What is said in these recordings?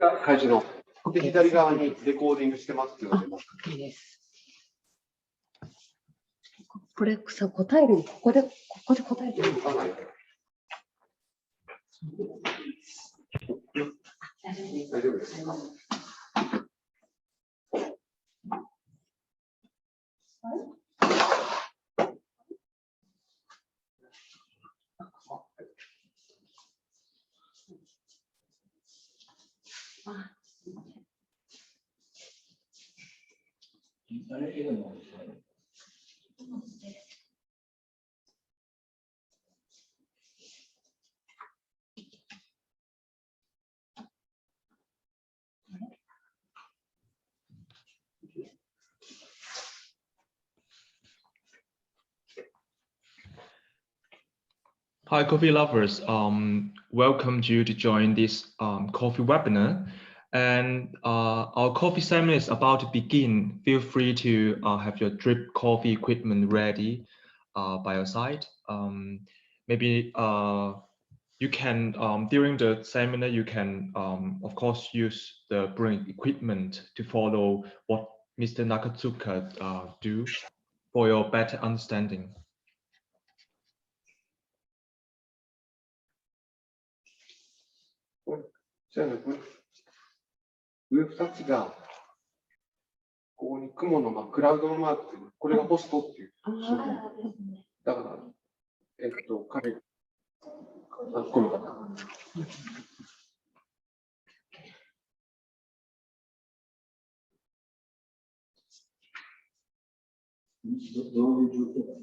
が会場の左側にレコーディングしてますので。いいです。これさ、答える、ここで答えてるのかな。大丈夫ですか。Hi, coffee lovers. Welcome you to join this coffee webinar. And our coffee seminar is about to begin. Feel free to have your drip coffee equipment ready by your side. Maybe you can, during the seminar, you can, of course, use the brewing equipment to follow what Mr. Nakatsuka do for your better understanding. じゃあね、上2つが、ここに雲のクラウドのマーク、これがホストっていう。だから、彼、この方。どういう状況か。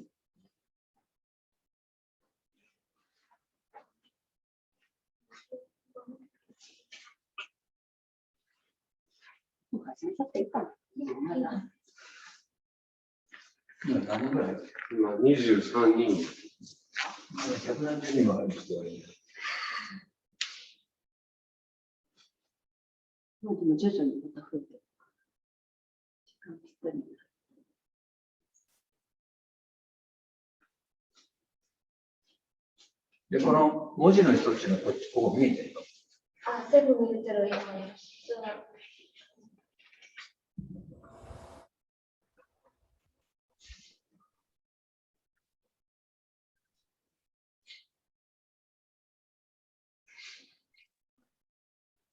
今何人ぐらい？今23人。1何人も入る人がいる。もう徐々にまた増えてる。時間ぴったり。で、この文字の一つがここ見えてるの。あ、全部見えてる今。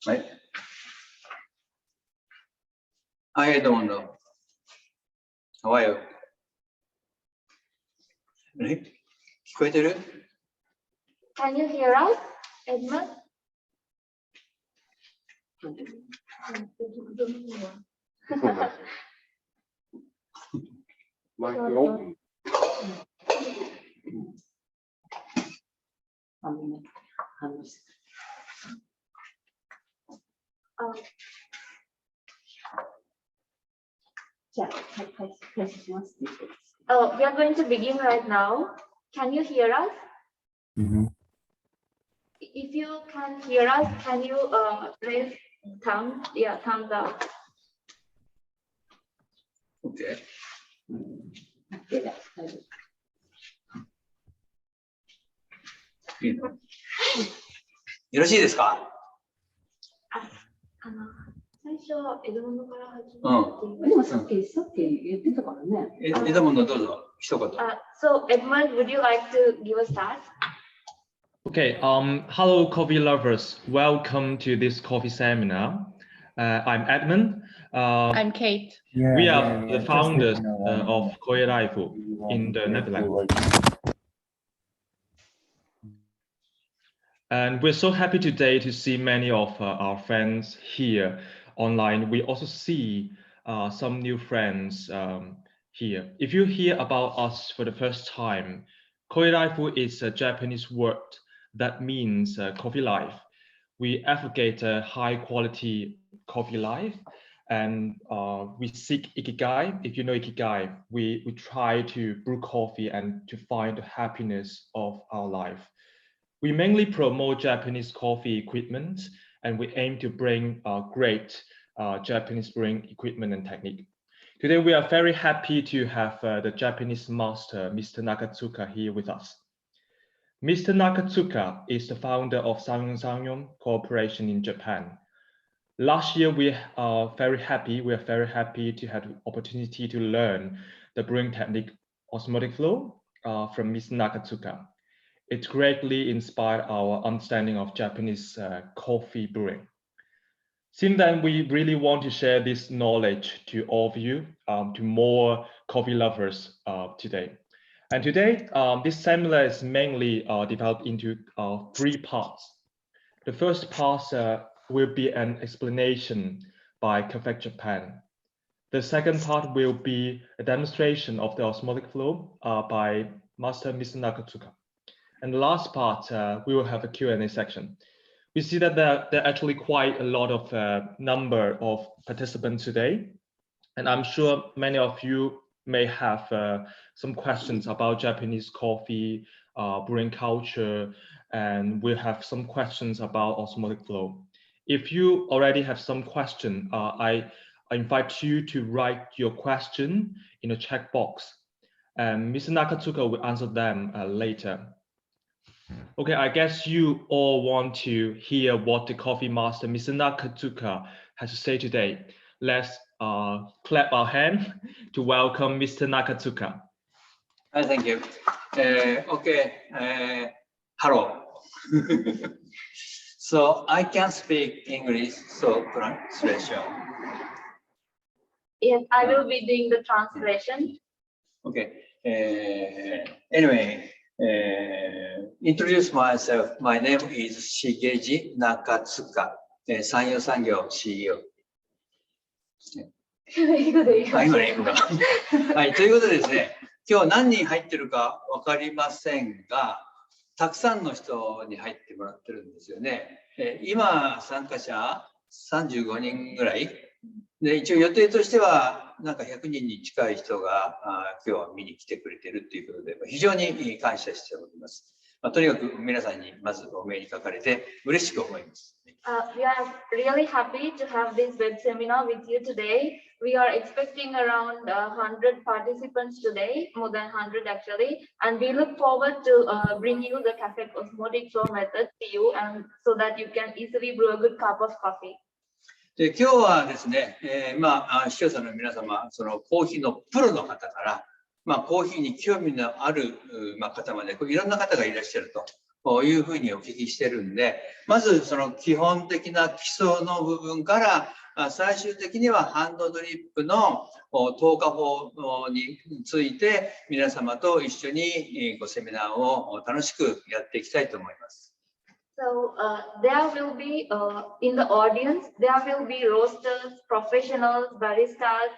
はい。I don't know. How are you? 聞こえてる？ Can you hear us, Edmund? マイクオープン。Oh, we are going to begin right now. Can you hear us? Mm-hmm. If you can hear us, can you raise thumbs? Yeah, thumbs up. Okay. よろしいですか？最初はエドモンドから始めて、でもさっき言ってたからね。エドモンドどうぞ一言。So Edmund, would you like to give a start? Okay, hello coffee lovers. Welcome to this coffee seminar. I'm Edmund. I'm Kate. We are the founders of Kohiraifu in the Netherlands. And we're so happy today to see many of our friends here online. We also see some new friends here. If you hear about us for the first time, Kohiraifu is a Japanese word that means coffee life. We advocate a high quality coffee life, and we seek ikigai. If you know ikigai, we try to brew coffee and to find the happiness of our life. We mainly promote Japanese coffee equipment, and we aim to bring great Japanese brewing equipment and technique. Today, we are very happy to have the Japanese master, Mr. Nakatsuka, here with us. Mr. Nakatsuka is the founder of Sanyon Corporation in Japan. Last year, we are very happy. We are very happy to have the opportunity to learn the brewing technique osmotic flow from Ms. Nakatsuka. It greatly inspired our understanding of Japanese coffee brewing. Since then, we really want to share this knowledge to all of you, to more coffee lovers today. And today, this seminar is mainly developed into 3 parts. The first part will be an explanation by Cafec Japan. The second part will be a demonstration of the osmotic flow by Master Mr. Nakatsuka. And the last part, we will have a Q&A section. We see that there are actually quite a lot of number of participants today. And I'm sure many of you may have some questions about Japanese coffee, brewing culture, and we'll have some questions about osmotic flow. If you already have some question, I invite you to write your question in the chat box, and Mr. Nakatsuka will answer them later. Okay, I guess you all want to hear what the coffee master, Mr. Nakatsuka, has to say today. Let's clap our hand to welcome Mr. Nakatsuka. Thank you. Okay, hello. So I can speak English, so translation. Yes, I will be doing the translation. Okay. Anyway, introduce myself. My name is Shigeji Nakatsuka, Sanyo Sangyo CEO. 今の英語が。はい、ということでですね、今日何人入ってるか分かりませんが、たくさんの人に入ってもらってるんですよね。今、参加者35人ぐらい。で、一応予定としては、なんか100人に近い人が今日は見に来てくれてるということで、非常に感謝しております。とにかく皆さんにまずお目にかかれて嬉しく思います。We are really happy to have this web seminar with you today. We are expecting around 100 participants today, more than 100 actually, and we look forward to bring you the Cafec osmotic flow method to you, and so that you can easily brew a good cup of coffee. で今日はですね、視聴者の皆様、そのコーヒーのプロの方から、コーヒーに興味のある、方までいろんな方がいらっしゃるというふうにお聞きしてるんで、まずその基本的な基礎の部分から最終的にはハンドドリップの投下法について皆様と一緒にセミナーを楽しくやっていきたいと思います。So there will be in the audience, there will be roasters, professionals, baristas,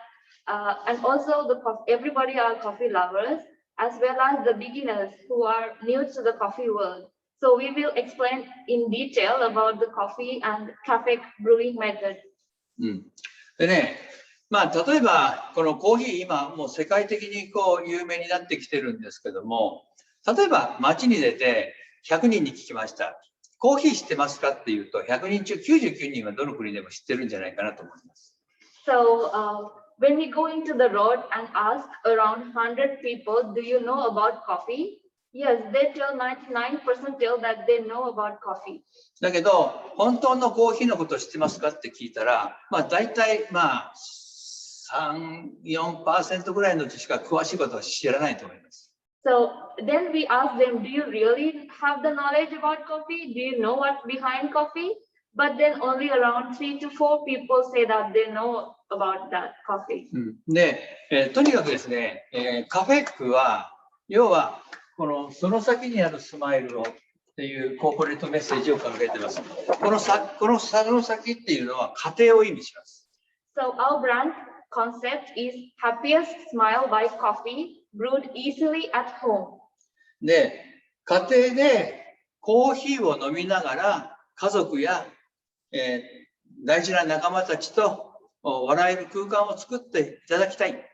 and also everybody are coffee lovers, as well as the beginners who are new to the coffee world. So we will explain in detail about the coffee and Cafec brewing method. でね、例えばこのコーヒー今もう世界的に有名になってきてるんですけども、例えば街に出て100人に聞きました。コーヒー知ってますかっていうと、100人中99人はどの国でも知ってるんじゃないかなと思います。So when we go into the road and ask around 100 people, do you know about coffee? Yes, they tell 99% tell that they know about coffee. だけど、本当のコーヒーのことを知ってますかって聞いたら、大体3、4% ぐらいの人しか詳しいことは知らないと思います。So then we ask them, do you really have the knowledge about coffee? Do you know what's behind coffee? But then only around 3 to 4 people say that they know about that coffee. で、とにかくですね、カフェックは、要は、その先にあるスマイルをっていうコーポレートメッセージを考えています。このその先っていうのは家庭を意味します。So our brand concept is happiest smile by coffee brewed easily at home. で、家庭でコーヒーを飲みながら家族や、大事な仲間たちと笑える空間を作っていただきたい。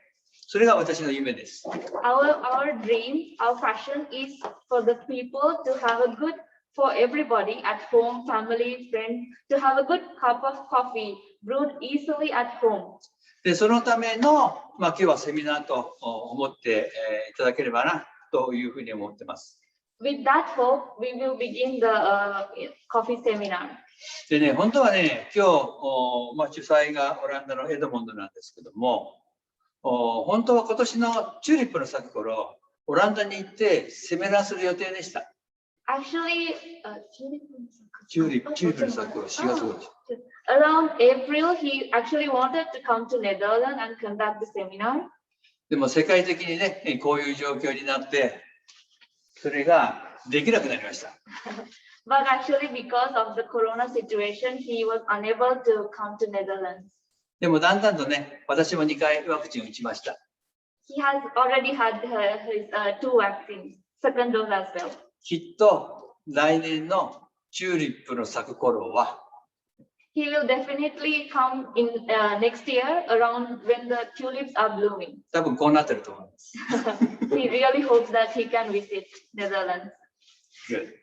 それが私の夢です。Our dream, our passion is for the people to have a good, for everybody at home, family, friends, to have a good cup of coffee brewed easily at home. で、そのための、今日はセミナーと思っていただければなというふうに思ってます。with that hope, we will begin the coffee seminar. でね、本当はね、今日、主催がオランダのエドモンドなんですけども、本当は今年のチューリップの咲く頃、オランダに行ってセミナーする予定でした。Actually, チューリップの咲く頃、4月頃。around April, he actually wanted to come to Netherlands and conduct the seminar. でも世界的にね、こういう状況になって、それができなくなりました。But actually, because of the corona situation, he was unable to come to Netherlands. でもだんだんとね、私も2回ワクチンを打ちました。He has already had his 2 vaccines, second dose as well. きっと来年のチューリップの咲く頃は、He will definitely come in next year around when the tulips are blooming. 多分こうなってると思います。He really hopes that he can visit Netherlands. Good.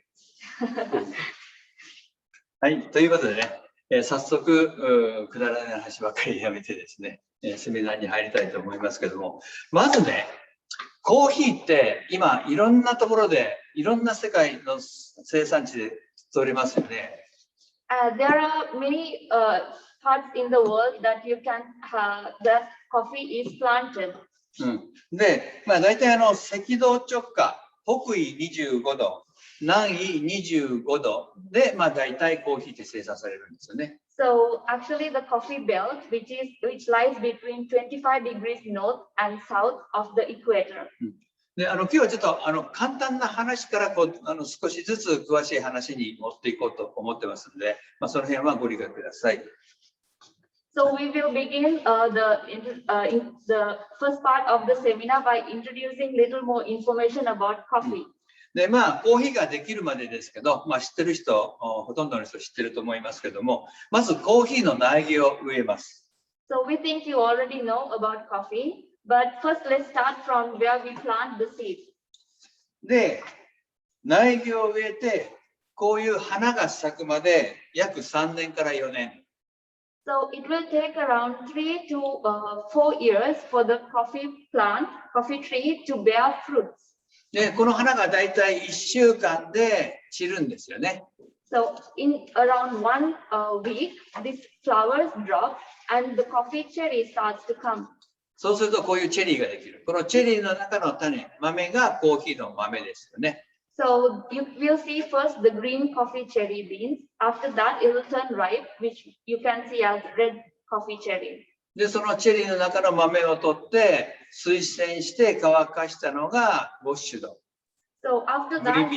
はい、ということでね、早速くだらない話ばっかりやめてですね、セミナーに入りたいと思いますけども、まずね、コーヒーって今いろんなところでいろんな世界の生産地で取れますよね。There are many parts in the world that you can that coffee is planted. で、大体赤道直下、北緯25度、南緯25度で、大体コーヒーって生産されるんですよね。So actually the coffee belt, which lies between 25 degrees north and south of the equator. で、今日はちょっと簡単な話から少しずつ詳しい話に持っていこうと思ってますので、その辺はご理解ください。So we will begin the first part of the seminar by introducing little more information about coffee. で、コーヒーができるまでですけど、知ってる人、ほとんどの人知ってると思いますけども、まずコーヒーの苗木を植えます。So we think you already know about coffee, but first let's start from where we plant the seed. で、苗木を植えて、こういう花が咲くまで約3年から4年。So it will take around 3 to 4 years for the coffee tree to bear fruits. で、この花がだいたい1週間で散るんですよね。So in around 1 week, these flowers drop and the coffee cherry starts to come. そうするとこういうチェリーができる。このチェリーの中の種、豆がコーヒーの豆ですよね。So you will see first the green coffee cherry beans. After that, it will turn ripe, which you can see as red coffee cherry. で、そのチェリーの中の豆を取って、水洗して乾かしたのがウォッシュド。So after that,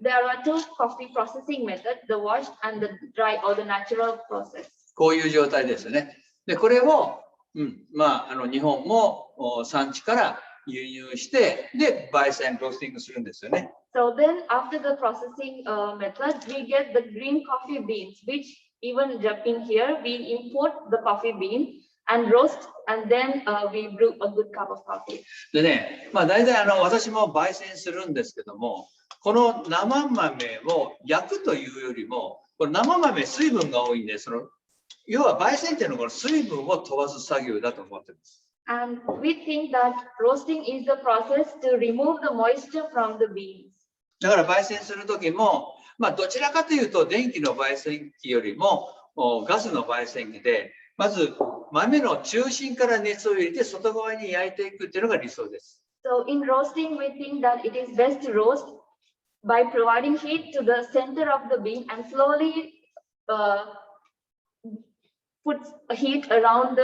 there are 2 coffee processing methods, the washed and the dry or the natural process. こういう状態ですよね。で、これを、日本も産地から輸入して、で、焙煎、ロースティングするんですよね。So then after the processing method, we get the green coffee beans, which even in here, we import the coffee bean and roast, and then we brew a good cup of coffee. でね、大体私も焙煎するんですけども、この生豆を焼くというよりも、これ生豆水分が多いんで、要は焙煎っていうのはこの水分を飛ばす作業だと思っています。And we think that roasting is the process to remove the moisture from the beans. だから焙煎するときも、どちらかというと電気の焙煎機よりもガスの焙煎機で、まず豆の中心から熱を入れて外側に焼いていくっていうのが理想です。So in roasting, we think that it is best to roast by providing heat to the center of the bean and slowly put heat around the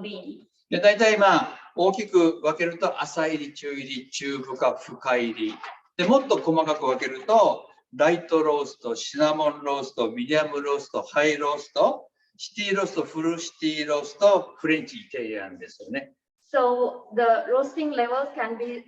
bean. で、大体大きく分けると浅入り、中入り、中深、深入り。で、もっと細かく分けると、ライトロースト、シナモンロースト、ミディアムロースト、ハイロースト、シティロースト、フルシティロースト、フレンチ、イタリアンですよね。So the roasting levels can be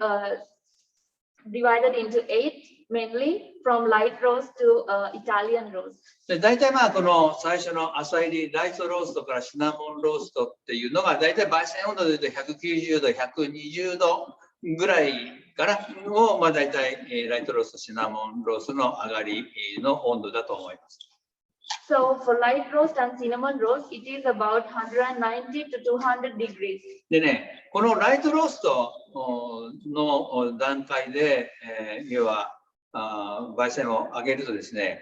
divided into 8 mainly from light roast to Italian roast. で、大体この最初の浅入り、ライトローストからシナモンローストっていうのが大体焙煎温度で言うと190度、120度ぐらいからを大体ライトロースト、シナモンローストの上がりの温度だと思います。So for light roast and cinnamon roast, it is about 190 to 200 degrees. でね、このライトローストの段階で、要は焙煎を上げるとですね、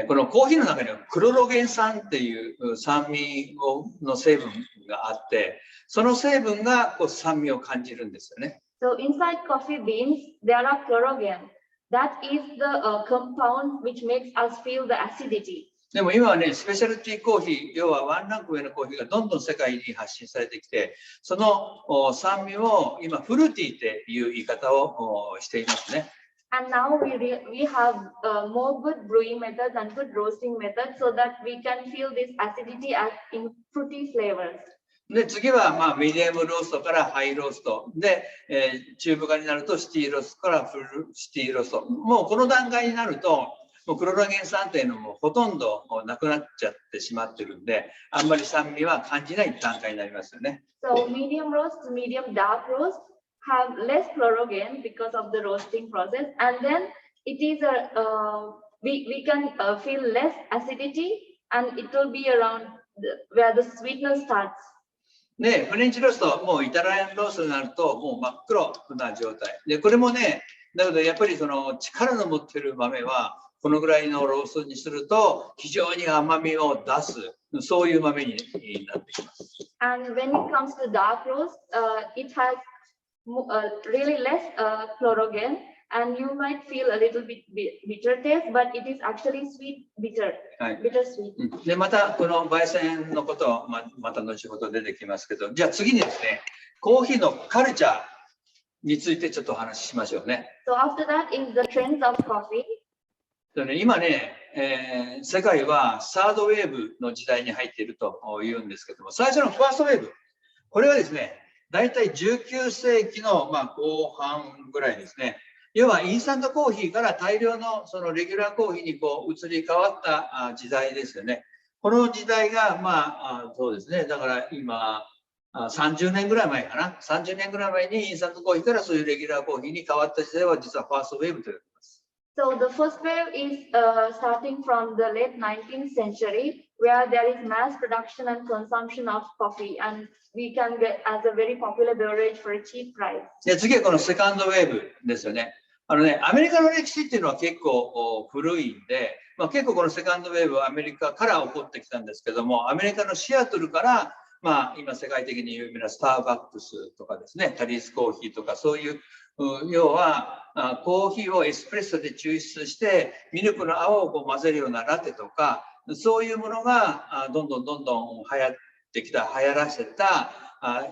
このコーヒーの中にはクロロゲン酸っていう酸味の成分があって、その成分がこう酸味を感じるんですよね。So inside coffee beans, there are chlorogen. That is the compound which makes us feel the acidity. でも今はね、スペシャルティーコーヒー、要はワンランク上のコーヒーがどんどん世界に発信されてきて、その酸味を今フルーティーっていう言い方をしていますね。And now we have more good brewing methods and good roasting methods so that we can feel this acidity as in fruity flavors. で、次はミディアムローストからハイローストで、中部化になるとシティローストからフルシティロースト。もうこの段階になると、もうクロロゲン酸っていうのもほとんどなくなっちゃってしまってるんで、あんまり酸味は感じない段階になりますよね。So medium roast, medium dark roast have less chlorogen because of the roasting process, and then it is we can feel less acidity, and it will be around where the sweetness starts. で、フレンチロースト、もうイタリアンローストになるともう真っ黒な状態。で、これもね、だけどやっぱりその力の持ってる豆は、このぐらいのローストにすると非常に甘みを出す、そういう豆になってきます。And when it comes to dark roast, it has really less chlorogen, and you might feel a little bit bitter taste, but it is actually sweet, bitter, bittersweet. で、またこの焙煎のことをまた後ほど出てきますけど、じゃあ次にですね、コーヒーのカルチャーについてちょっとお話ししましょうね。So after that is the trends of coffee. 今ね、世界はサードウェーブの時代に入っているというんですけども、最初のファーストウェーブ、これはですね、大体19世紀の後半ぐらいですね。要はインスタントコーヒーから大量のそのレギュラーコーヒーにこう移り変わった時代ですよね。この時代がそうですね、だから今30年ぐらい前かな、30年ぐらい前にインスタントコーヒーからそういうレギュラーコーヒーに変わった時代は実はファーストウェーブと言われます。So the first wave is starting from the late 19th century, where there is mass production and consumption of coffee, and we can get as a very popular beverage for a cheap price. で、次はこのセカンドウェーブですよね。アメリカの歴史っていうのは結構古いんで、結構このセカンドウェーブはアメリカから起こってきたんですけども、アメリカのシアトルから今世界的に有名なスターバックスとかですね、タリースコーヒーとかそういう要はコーヒーをエスプレッソで抽出してミルクの泡を混ぜるようなラテとかそういうものがどんどん流行らせた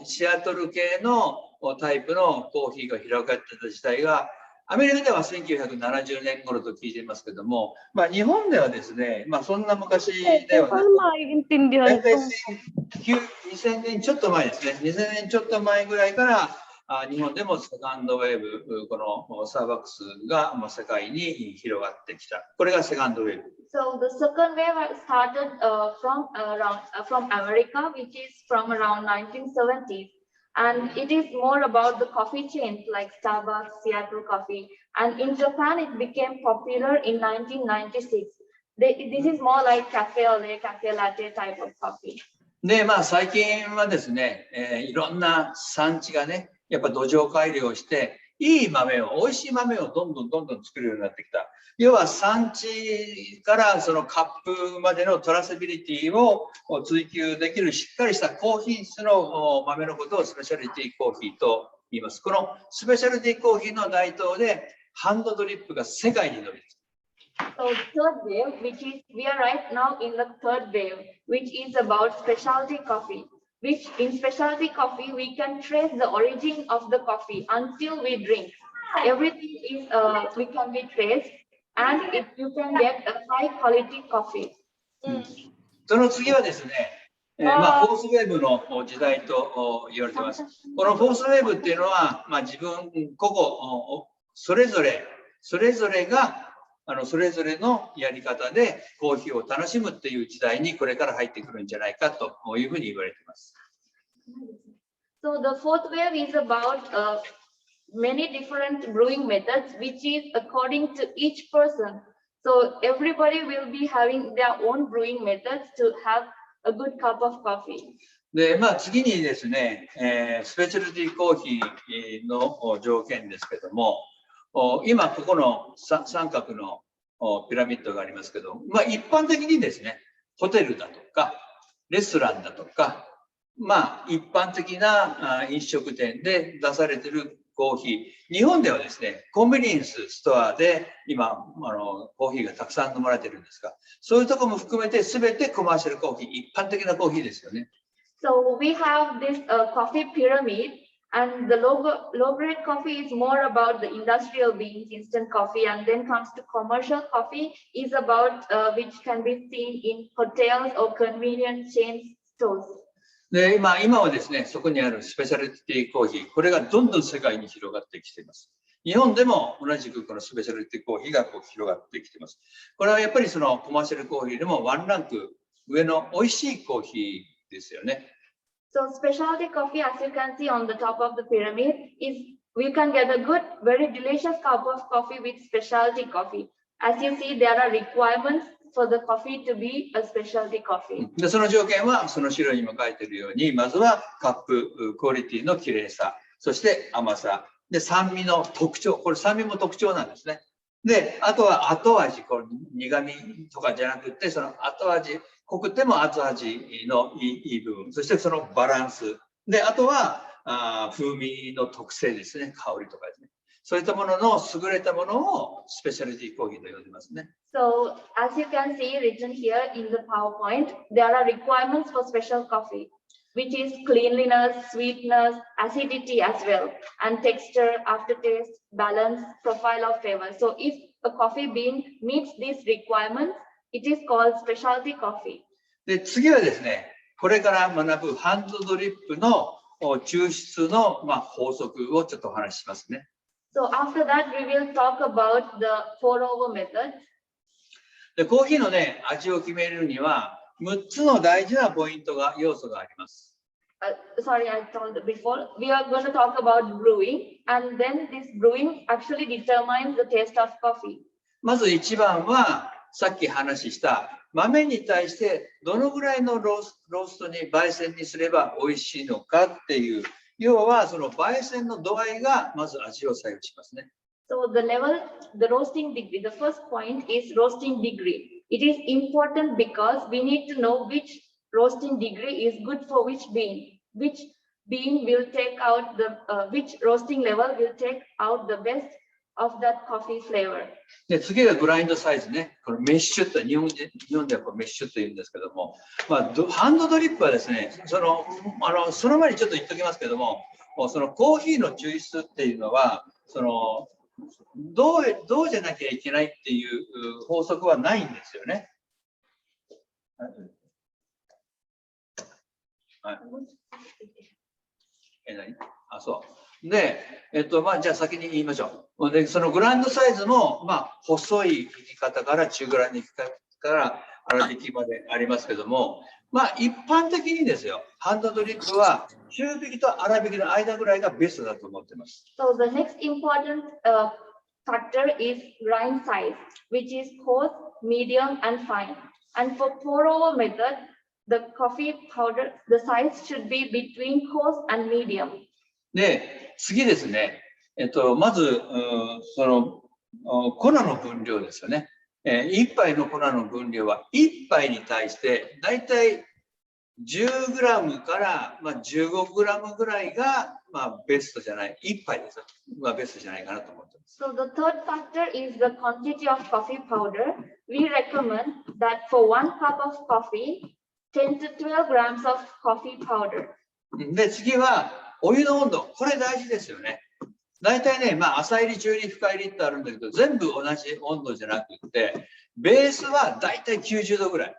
シアトル系のタイプのコーヒーが広がってた時代がアメリカでは1970年頃と聞いていますけども、日本ではですね、そんな昔ではなく大体2000年ちょっと前ですね、2000年ちょっと前ぐらいから日本でもセカンドウェーブ、このスターバックスが世界に広がってきた。これがセカンドウェーブ。So the second wave started from America, which is from around 1970s, and it is more about the coffee chains like Starbucks, Seattle Coffee, and in Japan it became popular in 1996. This is more like cafe au lait, cafe latte type of coffee. で、最近はですね、いろんな産地がね、やっぱ土壌改良して、いい豆を、美味しい豆をどんどん作るようになってきた。要は産地からそのカップまでのトラセビリティを追求できるしっかりした高品質の豆のことをスペシャリティコーヒーと言います。このスペシャリティコーヒーの台頭でハンドドリップが世界に伸びてきた。So third wave, which is we are right now in the third wave, which is about specialty coffee. Which in specialty coffee we can trace the origin of the coffee until we drink. Everything is we can be traced, and you can get a high quality coffee. その次はですね、フォースウェーブの時代と言われています。このフォースウェーブっていうのは、自分個々それぞれがそれぞれのやり方でコーヒーを楽しむっていう時代にこれから入ってくるんじゃないかというふうに言われています。So the fourth wave is about many different brewing methods, which is according to each person. So everybody will be having their own brewing methods to have a good cup of coffee. で、次にですね、スペシャルティコーヒーの条件ですけども、今ここの三角のピラミッドがありますけど、まあ、一般的にですね、ホテルだとかレストランだとか、まあ、一般的な飲食店で出されているコーヒー、日本ではですね、コンビニエンスストアで今コーヒーがたくさん飲まれてるんですが、そういうところも含めて全てコマーシャルコーヒー、一般的なコーヒーですよね。So we have this coffee pyramid, and the low grade coffee is more about the industrial beans, instant coffee, and then comes to commercial coffee is about which can be seen in hotels or convenience chain stores. で今はですね、そこにあるスペシャルティーコーヒー、これがどんどん世界に広がってきています。日本でも同じくこのスペシャルティーコーヒーが広がってきています。これはやっぱりそのコマーシャルコーヒーでもワンランク上の美味しいコーヒーですよね。So specialty coffee, as you can see on the top of the pyramid, is we can get a good, very delicious cup of coffee with specialty coffee. As you see, there are requirements for the coffee to be a specialty coffee. でその条件はその資料にも書いているように、まずはカップクオリティの綺麗さ、そして甘さ、で酸味の特徴、これ酸味も特徴なんですね。で、あとは後味、これ苦味とかじゃなくて、その後味、濃くても後味のいい部分、そしてそのバランス。で、あとは風味の特性ですね、香りとかですね。そういったものの優れたものをスペシャリティコーヒーと呼んでますね。So as you can see written here in the PowerPoint, there are requirements for special coffee, which is cleanliness, sweetness, acidity as well, and texture, aftertaste, balance, profile of flavor. So if a coffee bean meets these requirements, it is called specialty coffee. で、次はですね、これから学ぶハンドドリップの抽出の法則をちょっとお話ししますね。So after that, we will talk about the pour-over method. で、コーヒーのね、味を決めるには6つの大事なポイント要素があります。Sorry, I told before. We are going to talk about brewing, and then this brewing actually determines the taste of coffee. まず一番はさっき話した豆に対してどのぐらいのローストに焙煎にすれば美味しいのかっていう、要はその焙煎の度合いがまず味を左右しますね。So the level, the roasting degree, the first point is roasting degree. It is important because we need to know which roasting degree is good for which bean will take out the, which roasting level will take out the best of that coffee flavor. で、次がグラインドサイズね。これメッシュって日本ではこれメッシュと言うんですけども、ハンドドリップはですね、その前にちょっと言っておきますけども、そのコーヒーの抽出っていうのは、どうじゃなきゃいけないっていう法則はないんですよね。はい。何？あ、そう。で、じゃあ先に言いましょう。で、そのグランドサイズも、細い引き方から中グランド引き方から粗挽きまでありますけども、一般的にですよ、ハンドドリップは中挽きと粗挽きの間ぐらいがベストだと思ってます。So the next important factor is grind size, which is coarse, medium, and fine. And for pour-over method, the coffee powder, the size should be between coarse and medium. で、次ですね。まず、粉の分量ですよね。1杯の粉の分量は1杯に対してだいたい10グラムから15グラムぐらいがベストじゃない。1杯ですよ。ベストじゃないかなと思ってます。So the third factor is the quantity of coffee powder. We recommend that for 1 cup of coffee, 10 to 12 grams of coffee powder. で、次はお湯の温度。これ大事ですよね。大体ね、浅入り、中入り、深入りってあるんだけど、全部同じ温度じゃなくて、ベースは大体90度ぐらい。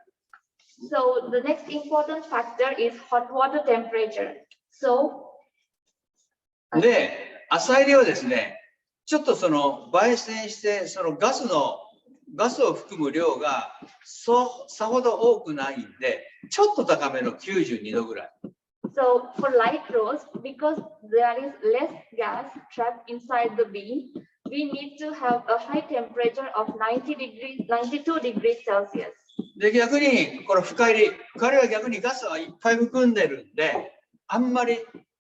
So the next important factor is hot water temperature. So で、浅入りはですね、ちょっと焙煎して、ガスを含む量がさほど多くないんで、ちょっと高めの92度ぐらい。So for light roast, because there is less gas trapped inside the bean, we need to have a high temperature of 92 degrees Celsius. で、逆にこの深入りは逆にガスはいっぱい含んでるんで、あんまり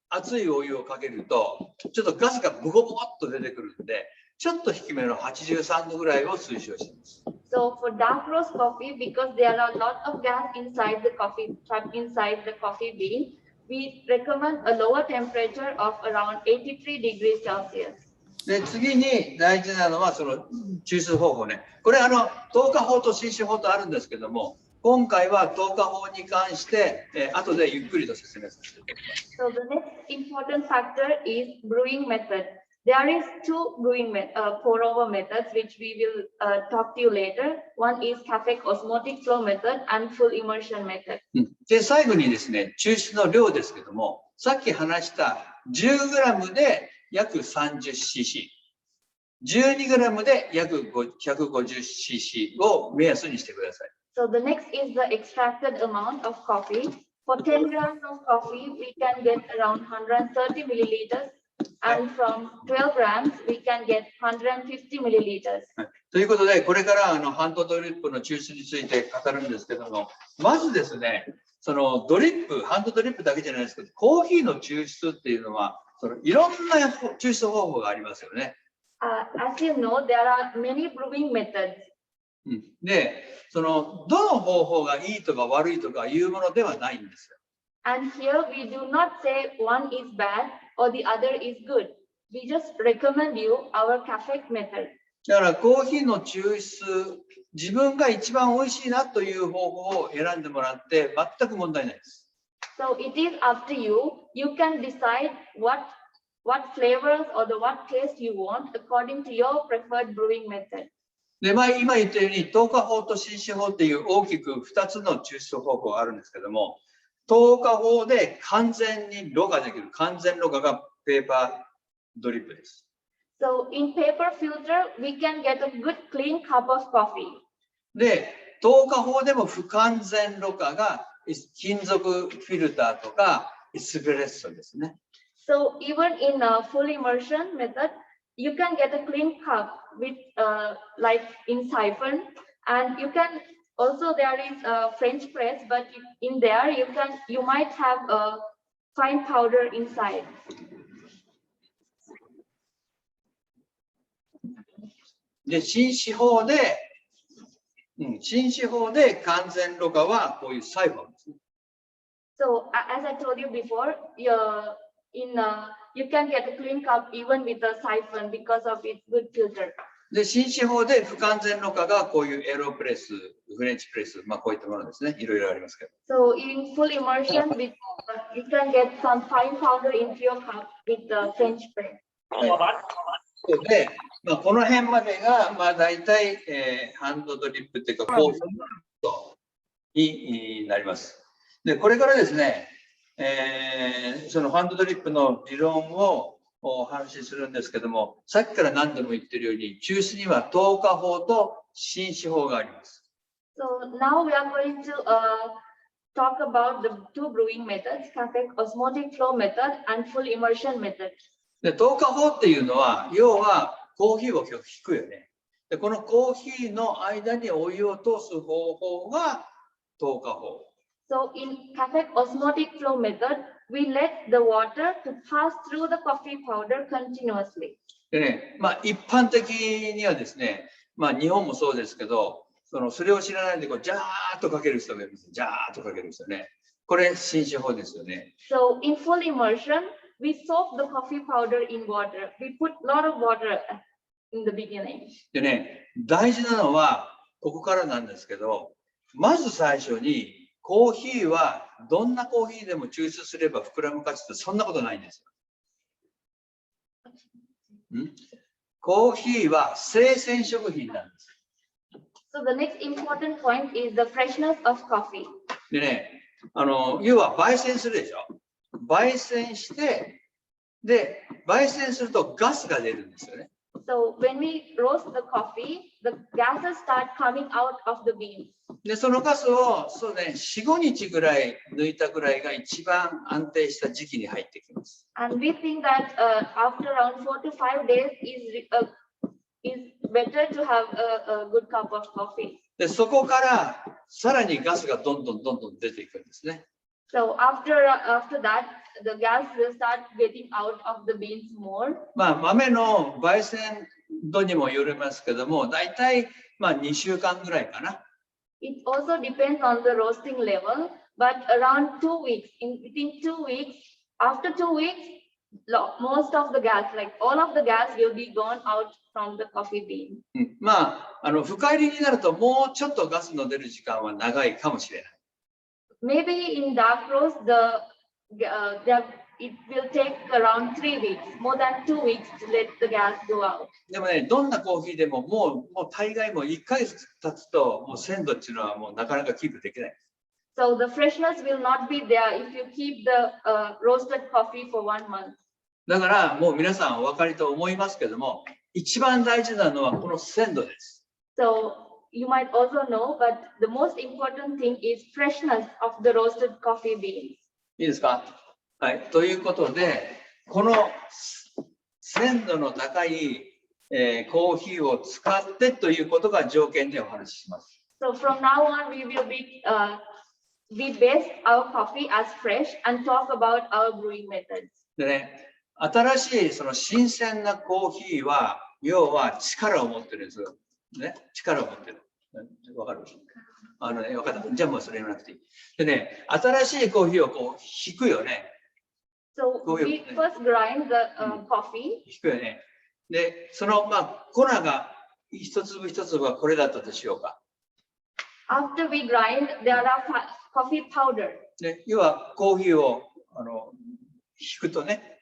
熱いお湯をかけるとちょっとガスがボコボコっと出てくるんで、ちょっと低めの83度ぐらいを推奨しています。So for dark roast coffee, because there are a lot of gas inside the coffee, trapped inside the coffee bean, we recommend a lower temperature of around 83 degrees Celsius. で、次に大事なのはその抽出方法ね。これ透過法と浸止法とあるんですけども、今回は透過法に関して、後でゆっくりと説明させていただきます。So the next important factor is brewing method. There is two brewing pour-over methods which we will talk to you later. One is Cafec osmotic flow method and full immersion method. で、最後にですね、抽出の量ですけども、さっき話した 10g で約 30cc、12g で約 150cc を目安にしてください。So the next is the extracted amount of coffee. For 10 grams of coffee, we can get around 130 milliliters. And from 12 grams, we can get 150 milliliters. ということで、これからハンドドリップの抽出について語るんですけども、まずですね、そのドリップ、ハンドドリップだけじゃないですけど、コーヒーの抽出っていうのは、いろんな抽出方法がありますよね。As you know, there are many brewing methods. で、どの方法がいいとか悪いとかいうものではないんですよ。And here we do not say one is bad or the other is good. We just recommend you our Cafec method. だからコーヒーの抽出、自分が一番美味しいなという方法を選んでもらって全く問題ないです。So it is up to you. You can decide what flavors or what taste you want according to your preferred brewing method. で、今言ったように透過法と浸止法っていう大きく2つの抽出方法があるんですけども、透過法で完全にろ過できる完全ろ過がペーパードリップです。So in paper filter, we can get a good clean cup of coffee. で、透過法でも不完全ろ過が金属フィルターとかエスプレッソですね。So even in a full immersion method, you can get a clean cup with like in siphon, and you can also there is a French press, but in there you might have a fine powder inside. で、浸止法で完全ろ過はこういうサイフォンですね。So as I told you before, you can get a clean cup even with a siphon because of its good filter. で、浸止法で不完全ろ過がこういうエロプレス、フレンチプレス、こういったものですね。いろいろありますけど。So in full immersion, you can get some fine powder into your cup with the French press. で、この辺までが大体、ハンドドリップっていうかコーヒーになります。で、これからですね、そのハンドドリップの理論をお話しするんですけども、さっきから何度も言ってるように、抽出には透過法と浸止法があります。So now we are going to talk about the two brewing methods, Cafec osmotic flow method and full immersion method. で、透過法っていうのは、要はコーヒーを引くよね。で、このコーヒーの間にお湯を通す方法が透過法。So in Cafec osmotic flow method, we let the water to pass through the coffee powder continuously. でね、一般的にはですね、日本もそうですけど、それを知らないでジャーッとかける人がいます。ジャーッとかける人ね。これ浸止法ですよね。So in full immersion, we soak the coffee powder in water. We put a lot of water in the beginning. でね、大事なのはここからなんですけど、まず最初にコーヒーはどんなコーヒーでも抽出すれば膨らむかつってそんなことないんですよ。コーヒーは生鮮食品なんです。So the next important point is the freshness of coffee. でね、要は焙煎するでしょ。焙煎して、で、焙煎するとガスが出るんですよね。So when we roast the coffee, the gases start coming out of the beans. で、そのガスをそうね、4、5日ぐらい抜いたぐらいが一番安定した時期に入ってきます。And we think that after around 4 to 5 days is better to have a good cup of coffee. で、そこからさらにガスがどんどん出ていくんですね。So after that, the gas will start getting out of the beans more. 豆の焙煎度にもよりますけども、だいたいまあ2週間ぐらいかな。It also depends on the roasting level, but around 2 weeks. Within 2 weeks, after 2 weeks, most of the gas, like all of the gas, will be gone out from the coffee bean. まあ深煎りになるともうちょっとガスの出る時間は長いかもしれない。Maybe in dark roast, it will take around 3 weeks, more than 2 weeks to let the gas go out. でもね、どんなコーヒーでももう大概もう1ヶ月経つともう鮮度っていうのはもうなかなかキープできない。So the freshness will not be there if you keep the roasted coffee for 1 month. だからもう皆さんお分かりと思いますけども、一番大事なのはこの鮮度です。So you might also know, but the most important thing is freshness of the roasted coffee beans. いいですか？はい。ということで、この鮮度の高い、コーヒーを使ってということが条件でお話しします。So from now on, we base our coffee as fresh and talk about our brewing methods. でね、新しいその新鮮なコーヒーは、要は力を持ってるんですよ。ね、力を持ってる。わかる？分かった。じゃあもうそれ言わなくていい。でね、新しいコーヒーをこう引くよね。So we first grind the coffee. 引くよね。で、その粉が一粒一粒はこれだったとしようか。After we grind, there are coffee powder. で、要はコーヒーを引くとね、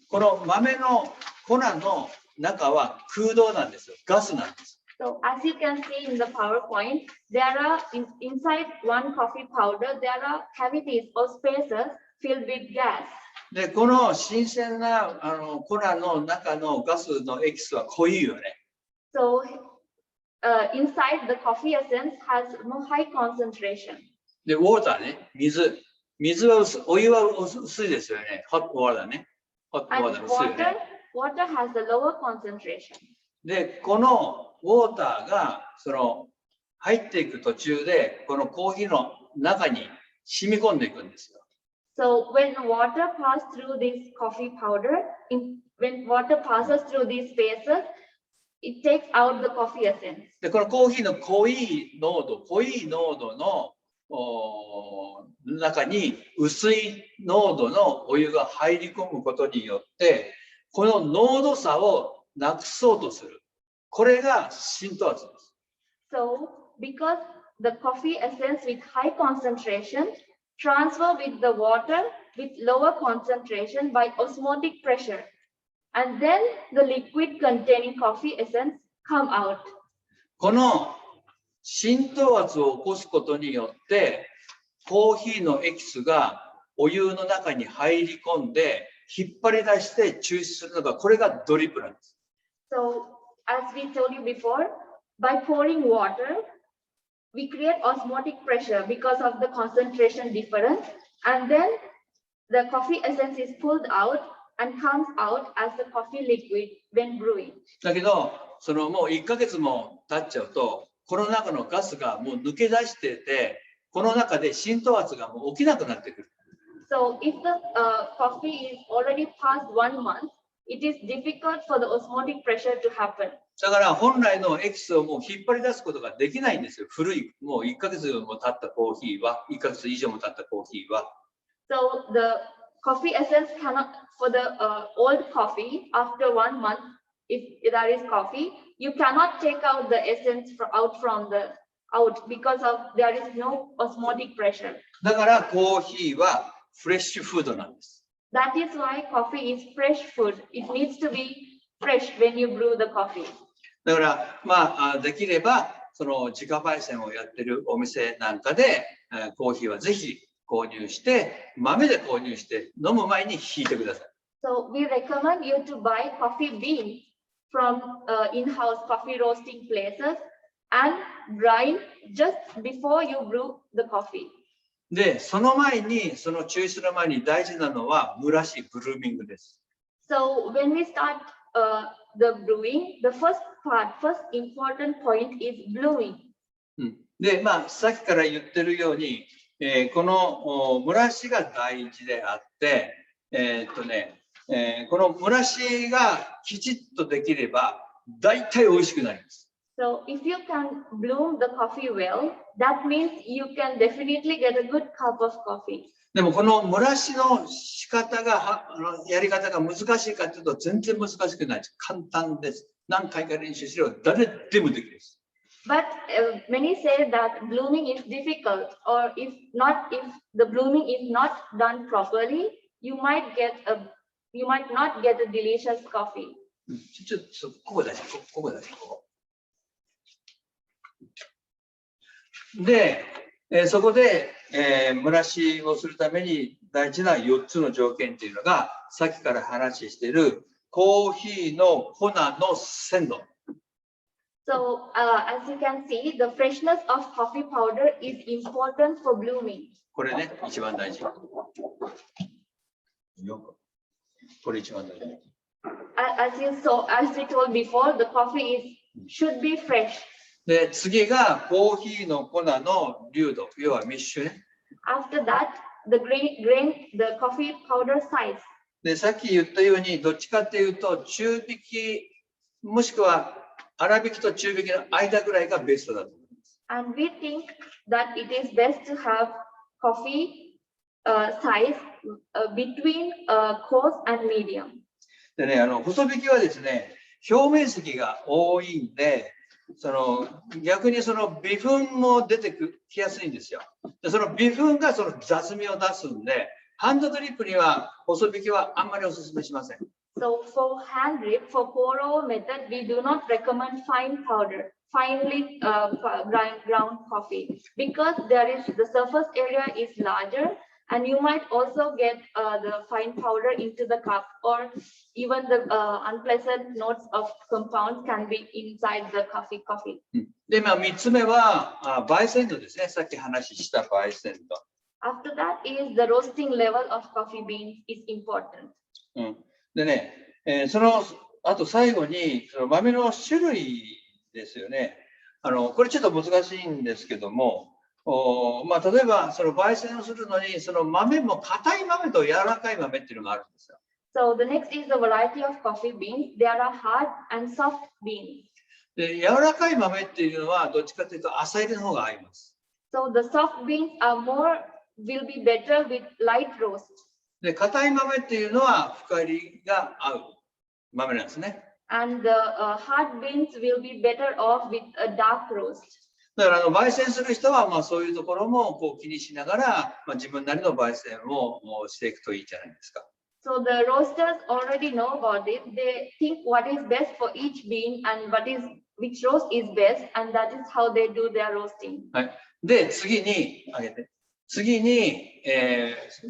この豆の粉の中は空洞なんですよ。ガスなんです。So as you can see in the PowerPoint, there are inside one coffee powder, there are cavities or spaces filled with gas. で、この新鮮な粉の中のガスのエキスは濃いよね。So inside the coffee essence has no high concentration. で、ウォーターね、水はお湯は薄いですよね。ホットウォーターね。ホットウォーター薄いよね。Water has a lower concentration. で、このウォーターが入っていく途中で、このコーヒーの中に染み込んでいくんですよ。So when water passes through this coffee powder, when water passes through these spaces, it takes out the coffee essence. で、このコーヒーの濃い濃度の中に薄い濃度のお湯が入り込むことによって、この濃度差をなくそうとする。これが浸透圧です。So because the coffee essence with high concentration transfer with the water with lower concentration by osmotic pressure, and then the liquid containing coffee essence come out. この浸透圧を起こすことによって、コーヒーのエキスがお湯の中に入り込んで、引っ張り出して抽出するのが、これがドリップなんです。So, as we told you before, by pouring water, we create osmotic pressure because of the concentration difference, and then the coffee essence is pulled out and comes out as the coffee liquid when brewing. だけど、もう1ヶ月も経っちゃうと、この中のガスがもう抜け出してて、この中で浸透圧がもう起きなくなってくる。So if the coffee is already past 1 month, it is difficult for the osmotic pressure to happen. だから本来のエキスをもう引っ張り出すことができないんですよ。古い、もう1ヶ月も経ったコーヒーは、1ヶ月以上も経ったコーヒーは。So the coffee essence cannot, for the old coffee, after 1 month, if there is coffee, you cannot take out the essence out because of there is no osmotic pressure. だからコーヒーはフレッシュフードなんです。That is why coffee is fresh food. It needs to be fresh when you brew the coffee. だからできれば自家焙煎をやってるお店なんかでコーヒーはぜひ購入して豆で購入して飲む前にひいてください。So we recommend you to buy coffee beans from in-house coffee roasting places and grind just before you brew the coffee. で、その前に、抽出する前に大事なのは蒸らし、ブルーミングです。So when we start the brewing, the first important point is brewing. で、さっきから言ってるように、この蒸らしが大事であって、この蒸らしがきちっとできれば、大体美味しくなります。So if you can bloom the coffee well, that means you can definitely get a good cup of coffee. でもこの蒸らしの仕方が、やり方が難しいかというと全然難しくないです。簡単です。何回か練習すれば誰でもできるです。But many say that blooming is difficult, or if the blooming is not done properly, you might not get a delicious coffee. ちょっとここだし、ここだし、ここ。で、そこで、蒸らしをするために大事な4つの条件というのが、さっきから話しているコーヒーの粉の鮮度。So as you can see, the freshness of coffee powder is important for blooming. これね、一番大事。これ一番大事。As we told before, the coffee should be fresh. で、次がコーヒーの粉の粒度、要は密集ね。After that, the coffee powder size. で、さっき言ったように、どっちかっていうと、中挽き、もしくは粗挽きと中挽きの間ぐらいがベストだと思います。And we think that it is best to have coffee size between coarse and medium. でね、細挽きはですね、表面積が多いんで、逆に微粉も出てきやすいんですよ。で、その微粉がその雑味を出すんで、ハンドドリップには細挽きはあんまりお勧めしません。So for hand drip, for pour-over method, we do not recommend finely ground coffee, because the surface area is larger, and you might also get the fine powder into the cup, or even the unpleasant notes of compounds can be inside the coffee. で、3つ目は焙煎度ですね。さっき話した焙煎度。After that is the roasting level of coffee beans is important. でね、あと最後に豆の種類ですよね。これちょっと難しいんですけども、例えば焙煎をするのに豆も硬い豆と柔らかい豆っていうのがあるんですよ。So the next is the variety of coffee beans. There are hard and soft beans. で、柔らかい豆っていうのはどっちかというと浅入りの方が合います。So the soft beans will be better with light roast. で、硬い豆っていうのは深入りが合う豆なんですね。And the hard beans will be better off with a dark roast. だから焙煎する人はそういうところも気にしながら、自分なりの焙煎をしていくといいじゃないですか。So the roasters already know about it. They think what is best for each bean and which roast is best, and that is how they do their roasting. はい。で、次に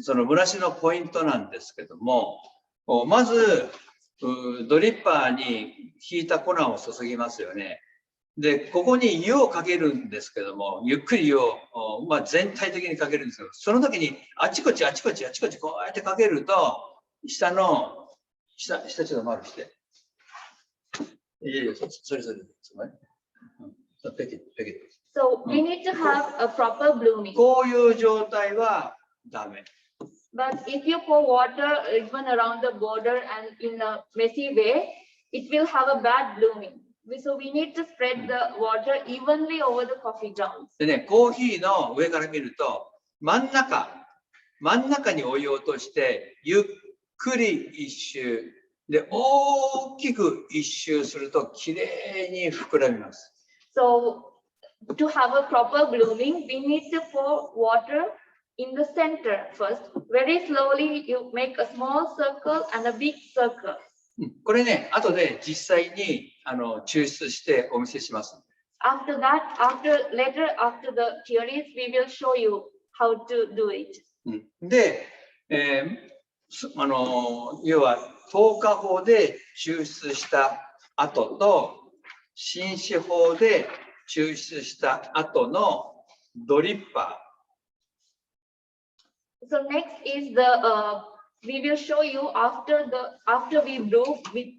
その蒸らしのポイントなんですけども、まずドリッパーにひいた粉を注ぎますよね。で、ここに湯をかけるんですけども、ゆっくり湯を、全体的にかけるんですけど、その時にあちこちこうやってかけると、下ちょっと丸して。それ。ペケット。So we need to have a proper blooming. こういう状態はダメ。But if you pour water even around the border and in a messy way, it will have a bad blooming. So we need to spread the water evenly over the coffee grounds. でね、コーヒーの上から見ると、真ん中にお湯を落として、ゆっくり一周、で、大きく一周すると、きれいに膨らみます。So to have a proper blooming, we need to pour water in the center first. Very slowly, you make a small circle and a big circle. これね、後で実際に抽出してお見せします。After the theories, we will show you how to do it. で、要は透過法で抽出した後と浸止法で抽出した後のドリッパー。So next is we will show you after we brew with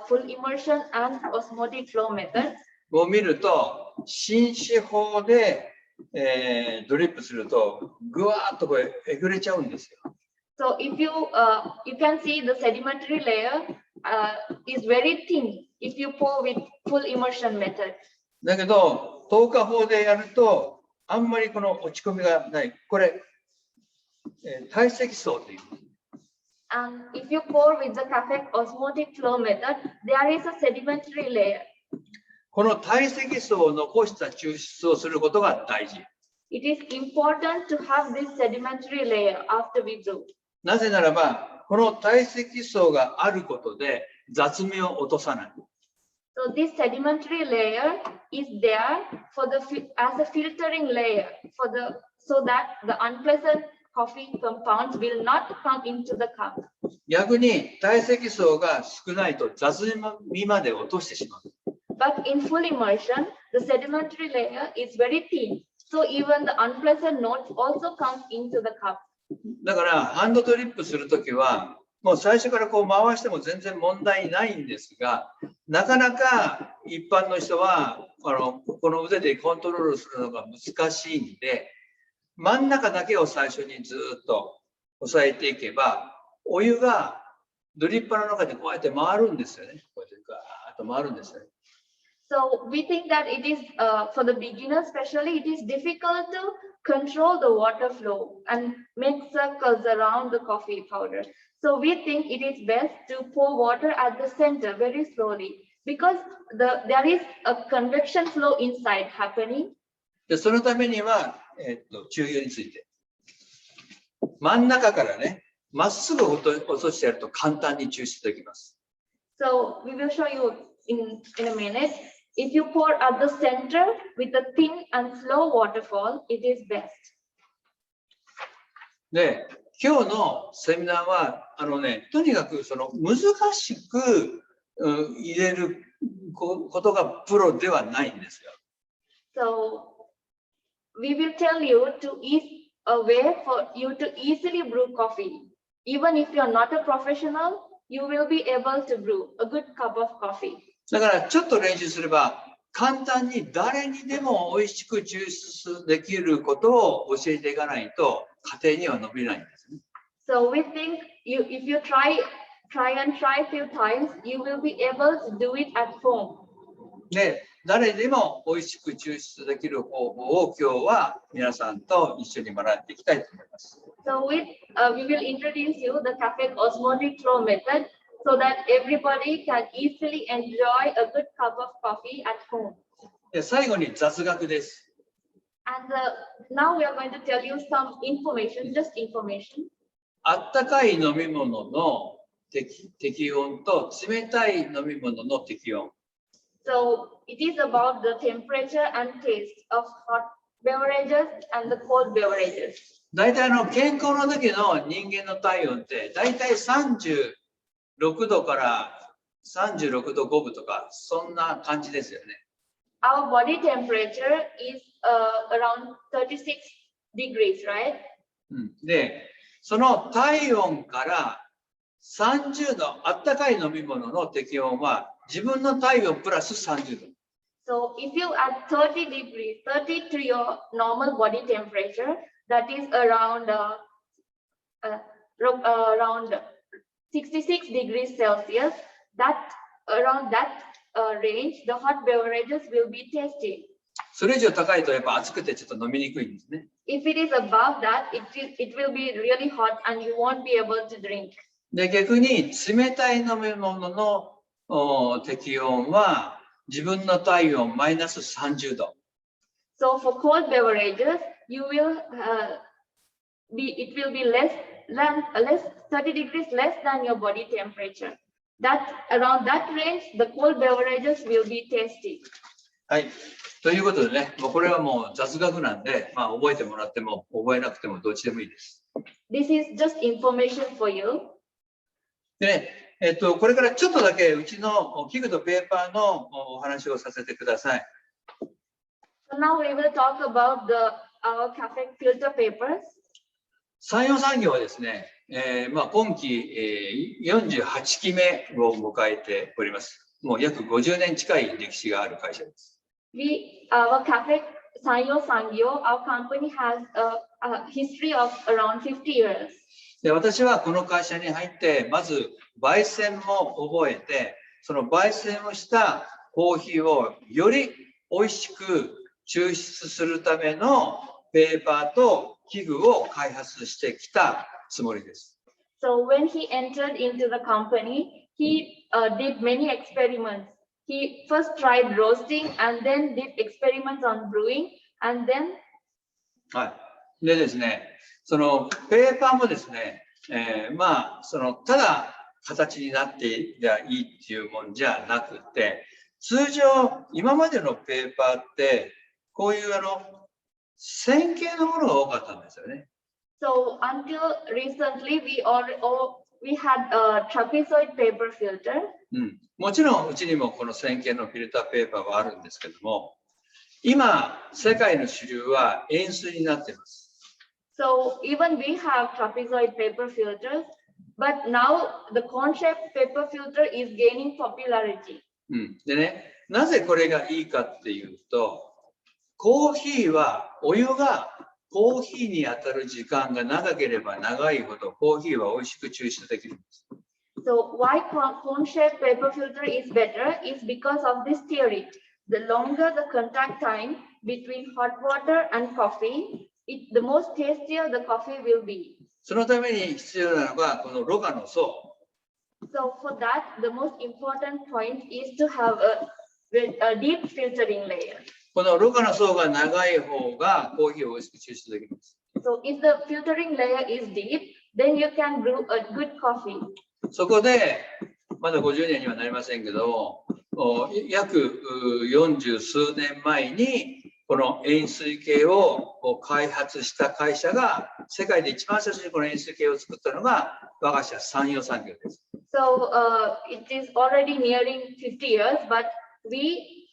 full immersion and osmotic flow method. を見ると、浸止法で、ドリップすると、ぐわーっとこれえぐれちゃうんですよ。So if you can see the sedimentary layer is very thin. if you pour with full immersion method. だけど、透過法でやると、あんまりこの落ち込みがない。これ、堆積層という。And if you pour with the Cafec osmotic flow method, there is a sedimentary layer. この堆積層を残した抽出をすることが大事。It is important to have this sedimentary layer after we brew. なぜならば、この堆積層があることで雑味を落とさない。So this sedimentary layer is there for as a filtering layer so that the unpleasant coffee compounds will not come into the cup. 逆に堆積層が少ないと雑味まで落としてしまう。But in full immersion, the sedimentary layer is very thin. So even the unpleasant notes also come into the cup. だからハンドドリップするときは、もう最初からこう回しても全然問題ないんですが、なかなか一般の人はこの腕でコントロールするのが難しいんで、真ん中だけを最初にずっと押さえていけば、お湯がドリッパーの中でこうやって回るんですよね。こうやってガーッと回るんですよね。So we think that it is for the beginner especially, it is difficult to control the water flow and make circles around the coffee powder. So we think it is best to pour water at the center very slowly because there is a convection flow inside happening. でそのためには、注意について。真ん中からね、まっすぐ落としてやると簡単に抽出できます。So we will show you in a minute. If you pour at the center with a thin and slow waterfall, it is best. で、今日のセミナーは、とにかくその難しく入れることがプロではないんですよ。So we will tell you a way for you to easily brew coffee. Even if you are not a professional, you will be able to brew a good cup of coffee. だからちょっと練習すれば簡単に誰にでも美味しく抽出できることを教えていかないと家庭には伸びないんですね。So we think if you try a few times, you will be able to do it at home. で、誰でも美味しく抽出できる方法を今日は皆さんと一緒に学んでいきたいと思います。So we will introduce you the Cafec osmotic flow method so that everybody can easily enjoy a good cup of coffee at home. で、最後に雑学です。And now we are going to tell you some information, just information. あったかい飲み物の適温と冷たい飲み物の適温。So it is about the temperature and taste of hot beverages and the cold beverages. 大体健康の時の人間の体温って大体36度から36度5分とかそんな感じですよね。Our body temperature is around 36 degrees, right? で、その体温から30度、あったかい飲み物の適温は自分の体温プラス30度。So if you add 30 to your normal body temperature, that is around 66 degrees Celsius, around that range, the hot beverages will be tasty. それ以上高いとやっぱ暑くてちょっと飲みにくいんですね。If it is above that, it will be really hot and you won't be able to drink. で、逆に冷たい飲み物の適温は自分の体温マイナス30度。So for cold beverages, it will be less 30 degrees less than your body temperature. Around that range, the cold beverages will be tasty. はい。ということでね、もうこれはもう雑学なんで、まあ覚えてもらっても覚えなくてもどっちでもいいです。This is just information for you. でね、これからちょっとだけうちの器具とペーパーのお話をさせてください。So now we will talk about our Cafec filter papers. 山陽産業はですね、まあ、今期、48期目を迎えております。もう約50年近い歴史がある会社です。Our Cafec Sanyo Sangyo, our company has a history of around 50 years. で、私はこの会社に入って、まず焙煎も覚えて、その焙煎をしたコーヒーをより美味しく抽出するためのペーパーと器具を開発してきたつもりです。So when he entered into the company, he did many experiments. He first tried roasting and then did experiments on brewing and then はい。でですね、そのペーパーもですね、まあ、ただ形になっていりゃいいっていうもんじゃなくて、通常、今までのペーパーって、こういう線形のものが多かったんですよね。So until recently, we had a trapezoid paper filter. もちろんうちにもこの線形のフィルターペーパーはあるんですけども、今世界の主流は円錐になっています。So even we have trapezoid paper filters, but now the cone-shaped paper filter is gaining popularity. でね、なぜこれがいいかっていうと、コーヒーはお湯がコーヒーに当たる時間が長ければ長いほどコーヒーは美味しく抽出できるんです。So why cone-shaped paper filter is better is because of this theory. The longer the contact time between hot water and coffee, the most tastier the coffee will be. そのために必要なのがこのろ過の層。So for that, the most important point is to have a deep filtering layer. このろ過の層が長い方がコーヒーを美味しく抽出できるんです。So if the filtering layer is deep, then you can brew a good coffee. そこで、まだ50年にはなりませんけど、約40数年前にこの円錐形を開発した会社が、世界で一番最初にこの円錐形を作ったのが我が社山陽産業です。So it is already nearing 50 years, but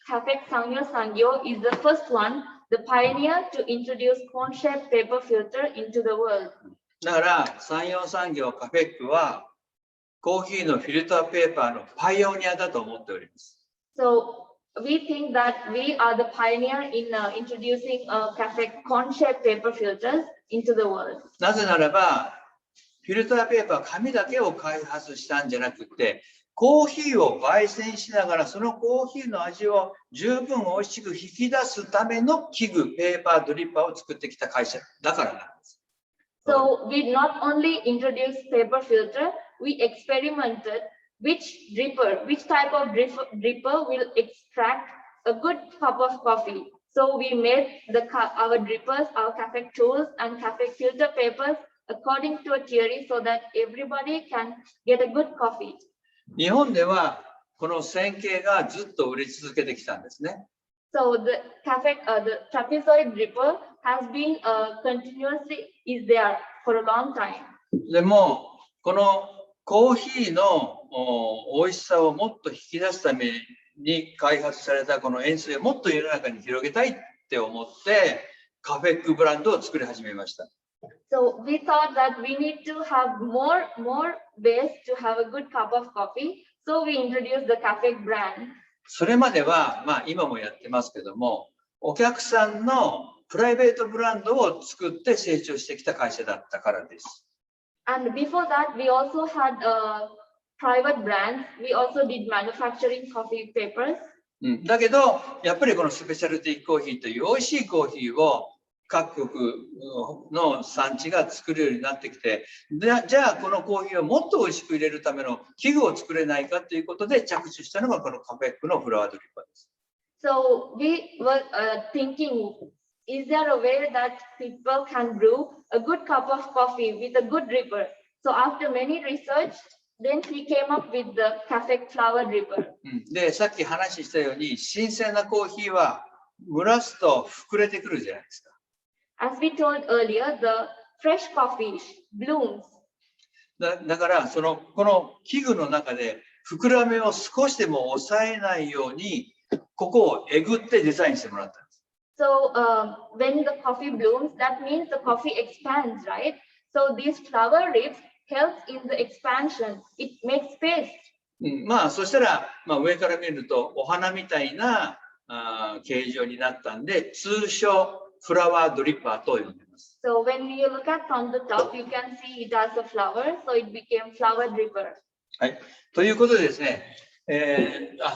Cafec Sangyo is the first one, the pioneer to introduce cone-shaped paper filter into the world. だから山陽産業カフェックはコーヒーのフィルターペーパーのパイオニアだと思っております。So we think that we are the pioneer in introducing Cafec cone-shaped paper filters into the world. なぜならば、フィルターペーパー、紙だけを開発したんじゃなくて、コーヒーを焙煎しながら、そのコーヒーの味を十分美味しく引き出すための器具、ペーパー、ドリッパーを作ってきた会社だからなんです。So we not only introduced paper filter, we experimented which type of dripper will extract a good cup of coffee. So we made our drippers, our Cafec tools and Cafec filter papers according to a theory so that everybody can get a good coffee. 日本ではこの線形がずっと売れ続けてきたんですね。So the trapezoid dripper has been continuously is there for a long time. でもこのコーヒーの美味しさをもっと引き出すために開発されたこの円錐をもっと世の中に広げたいって思ってカフェックブランドを作り始めました。So we thought that we need to have more ways to have a good cup of coffee. So we introduced the Cafec brand. それまでは、まあ今もやってますけども、お客さんのプライベートブランドを作って成長してきた会社だったからです。And before that, we also had private brands. We also did manufacturing coffee papers. だけど、やっぱりこのスペシャルティーコーヒーという美味しいコーヒーを各国の産地が作るようになってきて、じゃあこのコーヒーをもっと美味しく入れるための器具を作れないかということで着手したのがこのカフェックのフラワードリッパーです。So we were thinking, is there a way that people can brew a good cup of coffee with a good dripper? So after many research, then we came up with the Cafec flower dripper. で、さっき話したように新鮮なコーヒーは蒸らすと膨れてくるじゃないですか。As we told earlier, the fresh coffee blooms. だからこの器具の中で膨らみを少しでも抑えないようにここをえぐってデザインしてもらったんです。So when the coffee blooms, that means the coffee expands, right? So these flower ribs helps in the expansion. It makes space. まあそしたら、上から見るとお花みたいな形状になったんで、通称フラワードリッパーと呼んでいます。So when you look at from the top, you can see it as a flower. So it became flower dripper. はい。ということでですね、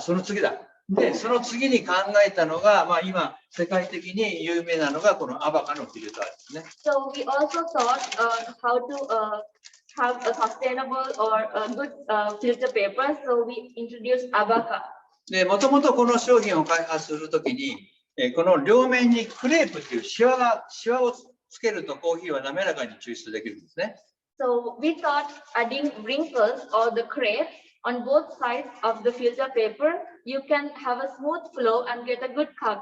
その次だ。で、その次に考えたのが、まあ、今、世界的に有名なのが、このアバカのフィルターですね。So we also thought how to have a sustainable or a good filter paper. So we introduced Abaca. で、もともとこの商品を開発するときに、この両面にクレープっていうシワをつけるとコーヒーは滑らかに抽出できるんですね。So we thought adding wrinkles or the crepe on both sides of the filter paper, you can have a smooth flow and get a good cut.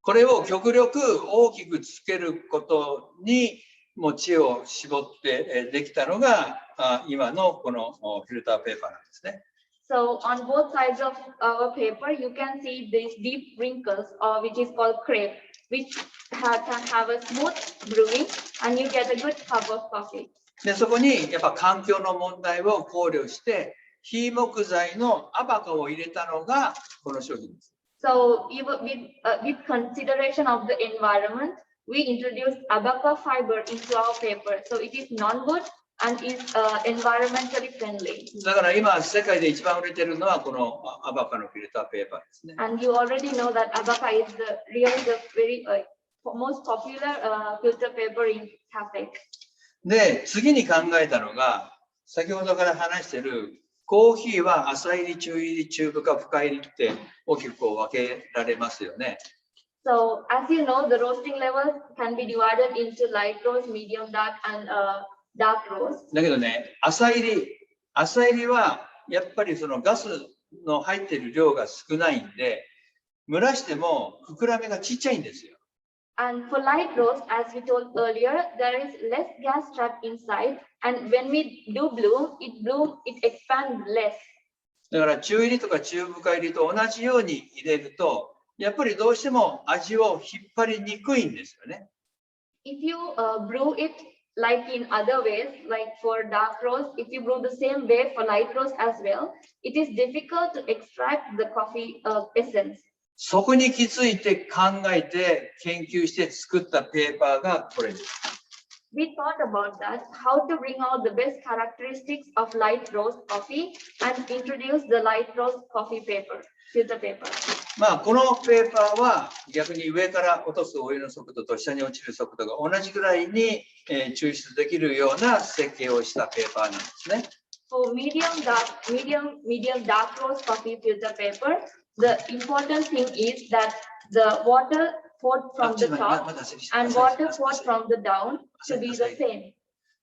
これを極力大きくつけることにも知恵を絞ってできたのが今のこのフィルターペーパーなんですね。So on both sides of our paper, you can see these deep wrinkles, or which is called crepe, which can have a smooth brewing, and you get a good cup of coffee. で、そこにやっぱ環境の問題を考慮して、非木材のアバカを入れたのがこの商品です。So with consideration of the environment, we introduced Abaca fiber into our paper. So it is non-wood and is environmentally friendly. だから今世界で一番売れてるのはこのアバカのフィルターペーパーですね。And you already know that Abaca is really the very most popular filter paper in Cafec. で、次に考えたのが、先ほどから話しているコーヒーは浅入り、中入り、中深、深入りって大きくこう分けられますよね。So as you know, the roasting levels can be divided into light roast, medium dark, and dark roast. だけどね、浅入りはやっぱりそのガスの入っている量が少ないんで、蒸らしても膨らみがちっちゃいんですよ。And for light roast, as we told earlier, there is less gas trapped inside, and when we do bloom, it expands less. だから中入りとか中深入りと同じように入れると、やっぱりどうしても味を引っ張りにくいんですよね。If you brew it like in other ways, like for dark roast, if you brew the same way for light roast as well, it is difficult to extract the coffee essence. そこに気づいて考えて研究して作ったペーパーがこれです。We thought about that, how to bring out the best characteristics of light roast coffee and introduce the light roast coffee paper, filter paper. まあこのペーパーは逆に上から落とすお湯の速度と下に落ちる速度が同じぐらいに抽出できるような設計をしたペーパーなんですね。For medium dark roast coffee filter paper, the important thing is that the water poured from the top and water poured from the down to be the same.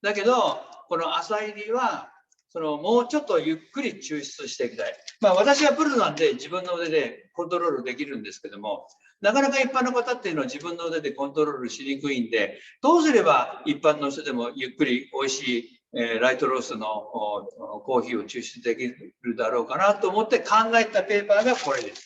だけどこの浅入りはもうちょっとゆっくり抽出していきたい。まあ私はプロなんで自分の腕でコントロールできるんですけども、なかなか一般の方っていうのは自分の腕でコントロールしにくいんで、どうすれば一般の人でもゆっくり美味しいライトローストのコーヒーを抽出できるだろうかなと思って考えたペーパーがこれです。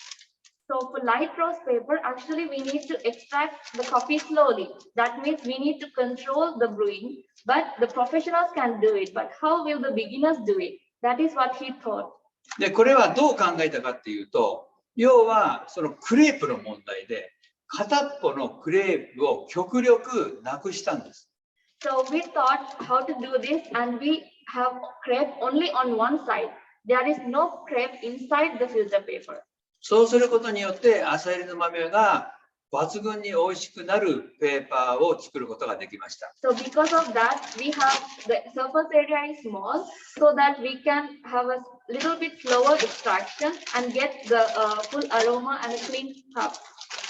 So for light roast paper, actually we need to extract the coffee slowly. That means we need to control the brewing, but the professionals can do it. But how will the beginners do it? That is what he thought. で、これはどう考えたかっていうと、要はそのクレープの問題で、片っぽのクレープを極力なくしたんです。So we thought how to do this, and we have crepe only on one side. There is no crepe inside the filter paper. そうすることによって浅入りの豆が抜群に美味しくなるペーパーを作ることができました。So because of that, we have the surface area is small, so that we can have a little bit slower extraction and get the full aroma and a clean cup.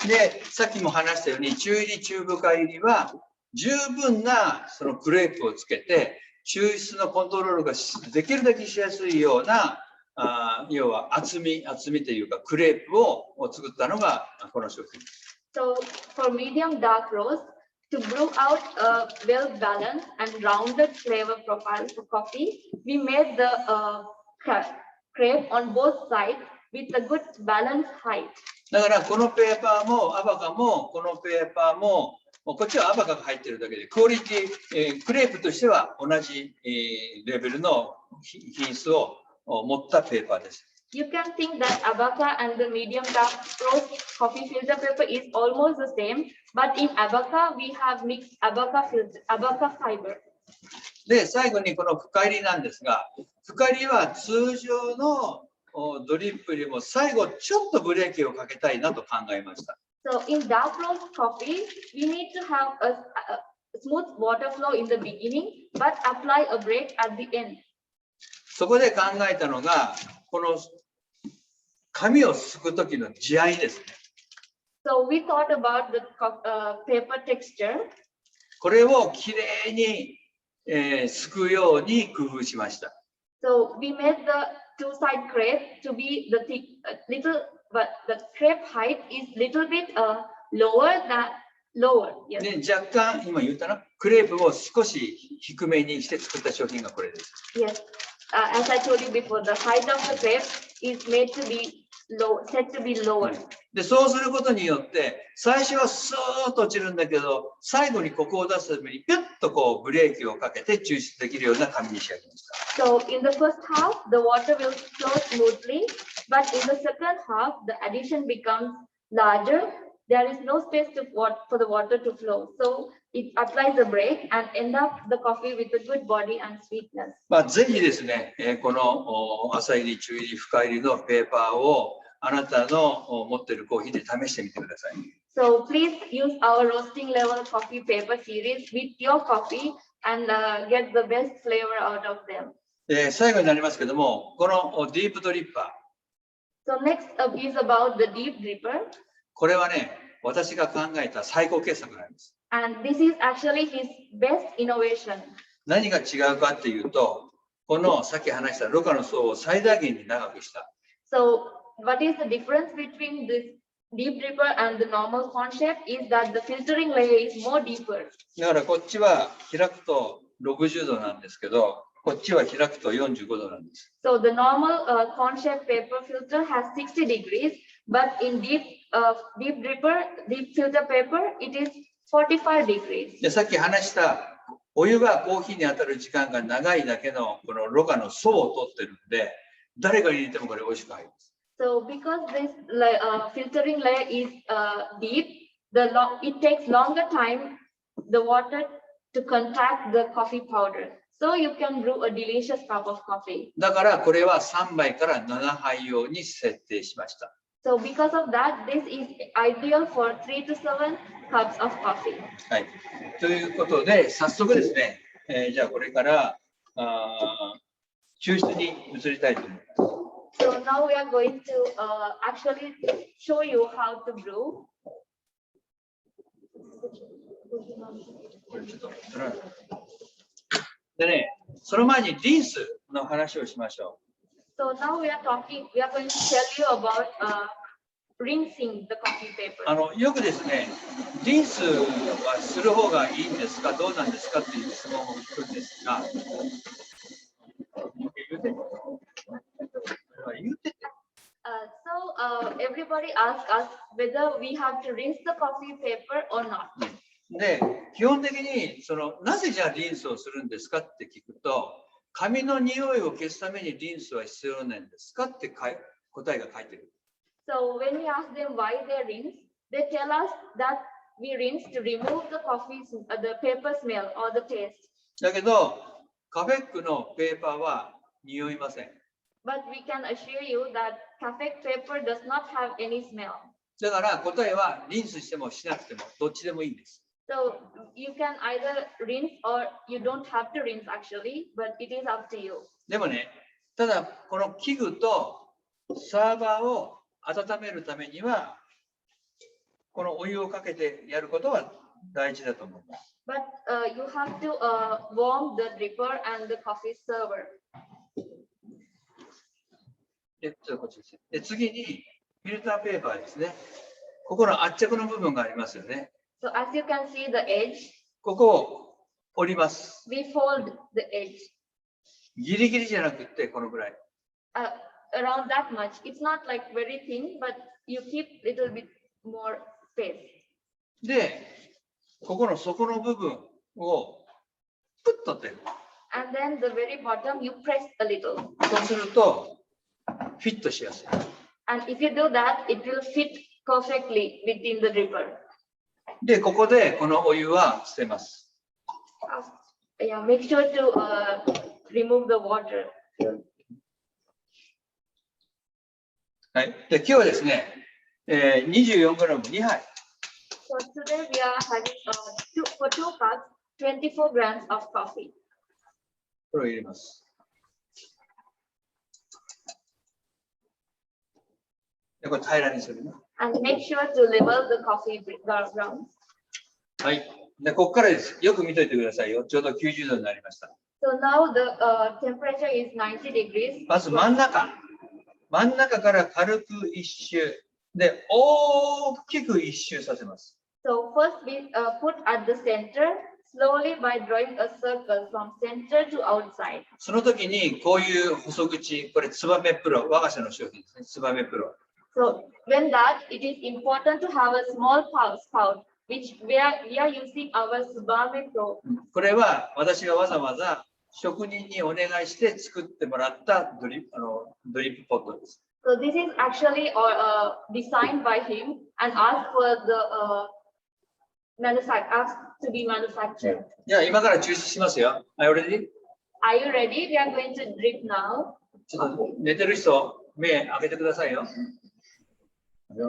で、さっきも話したように中入り中深入りは十分なそのクレープをつけて抽出のコントロールができるだけしやすいような要は厚みというかクレープを作ったのがこの商品です。So for medium dark roast, to brew out a well-balanced and rounded flavor profile for coffee, we made the crepe on both sides with a good balanced height. だからこのペーパーもアバカもこのペーパーもこっちはアバカが入っているだけでクオリティ、クレープとしては同じレベルの品質を持ったペーパーです。You can think that Abaca and the medium dark roast coffee filter paper is almost the same, but in Abaca we have mixed Abaca fiber. で、最後にこの深入りなんですが、深入りは通常のドリップよりも最後ちょっとブレーキをかけたいなと考えました。So in dark roast coffee, we need to have a smooth water flow in the beginning, but apply a brake at the end. そこで考えたのが、この紙をすくときの地合いですね。So we thought about the paper texture. これをきれいに、すくように工夫しました。So we made the two-side crepe to be the thick, little, but the crepe height is little bit lower. Yes. で、若干今言ったな、クレープを少し低めにして作った商品がこれです。Yes. As I told you before, the height of the crepe is made to be low, set to be lower. で、そうすることによって、最初はスーッと落ちるんだけど、最後にここを出すためにピュッとこうブレーキをかけて抽出できるような紙に仕上げました。So in the first half, the water will flow smoothly, but in the second half, the addition becomes larger. There is no space for the water to flow. So it applies a brake and end up the coffee with a good body and sweetness. まあ、ぜひですね、この浅入り、中入り、深入りのペーパーをあなたの持っているコーヒーで試してみてください。So please use our roasting level coffee paper series with your coffee and get the best flavor out of them. 最後になりますけども、このディープドリッパー。 So next up is about the deep dripper. これはね、私が考えた最高傑作なんです。And this is actually his best innovation. 何が違うかっていうと、このさっき話したろ過の層を最大限に長くした。So what is the difference between this deep dripper and the normal concept is that the filtering layer is more deeper. だからこっちは開くと60度なんですけど、こっちは開くと45度なんです。So the normal concept paper filter has 60 degrees, but in deep filter paper, it is 45 degrees. で、さっき話したお湯がコーヒーに当たる時間が長いだけのこのろ過の層を取ってるんで、誰が入れてもこれ美味しく入ります。So because this filtering layer is deep, it takes longer time the water to contact the coffee powder. So you can brew a delicious cup of coffee. だからこれは3杯から7杯用に設定しました。So because of that, this is ideal for 3 to 7 cups of coffee. はい。ということで、早速ですね、じゃあこれから抽出に移りたいと思います。So now we are going to actually show you how to brew. これちょっとでね、その前にリンスの話をしましょう。So now we are going to tell you about rinsing the coffee paper. よくですね、リンスはする方がいいんですか、どうなんですかっていう質問を聞くんですが、言ってて。So everybody asks us whether we have to rinse the coffee paper or not. で、基本的になぜじゃあリンスをするんですかって聞くと、紙の匂いを消すためにリンスは必要なんですかって答えが書いてる。So when we ask them why they rinse, they tell us that we rinse to remove the paper smell or the taste. だけど、カフェックのペーパーは匂いません。But we can assure you that Cafec paper does not have any smell. だから答えはリンスしてもしなくてもどっちでもいいんです。So you can either rinse or you don't have to rinse actually, but it is up to you. でもね、ただこの器具とサーバーを温めるためには、このお湯をかけてやることは大事だと思います。But you have to warm the dripper and the coffee server. こっちですね。で、次にフィルターペーパーですね。ここの圧着の部分がありますよね。So as you can see the edge, ここを折ります。we fold the edge. ギリギリじゃなくてこのぐらい。Around that much. It's not like very thin, but you keep little bit more space. で、ここの底の部分をプッと取ってる。And then the very bottom, you press a little. そうするとフィットしやすい。And if you do that, it will fit perfectly within the dripper. で、ここでこのお湯は捨てます。Yeah, make sure to remove the water. はい。で、今日はですね、24g 2杯。So today we are having for 2 cups, 24 grams of coffee. これを入れます。で、これ平らにするね。And make sure to level the coffee grounds. はい。で、ここからです。よく見といてくださいよ。ちょうど90度になりました。So now the temperature is 90 degrees. まず真ん中から軽く一周。で、大きく一周させます。So first we put at the center slowly by drawing a circle from center to outside. その時にこういう細口、これツバメプロ、我が社の商品ですね。ツバメプロ。So when that, it is important to have a small spout, which we are using our Tsubame Pro. これは私がわざわざ職人にお願いして作ってもらったドリップポットです。So this is actually designed by him and asked for the asked to be manufactured. じゃあ今から抽出しますよ。Are you ready? Are you ready? We are going to drip now. ちょっと寝てる人、目開けてくださいよ。Okay,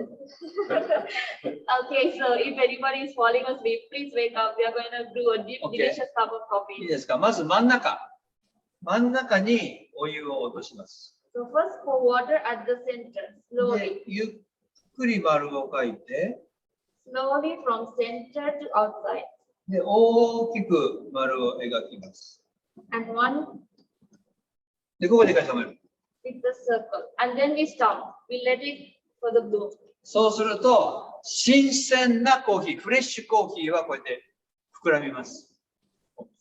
so if anybody is falling asleep, please wake up. We are going to do a deep, delicious cup of いい coffee. ですか。まず真ん中にお湯を落とします。So first pour water at the center, で slowly. ゆっくり丸を描いて、 Slowly from center to outside. で大きく丸を描きます。And one で、ここで一回止める。 with the circle. And then we stop. We let it for the bloom. そうすると、新鮮なコーヒー、フレッシュコーヒーはこうやって膨らみます。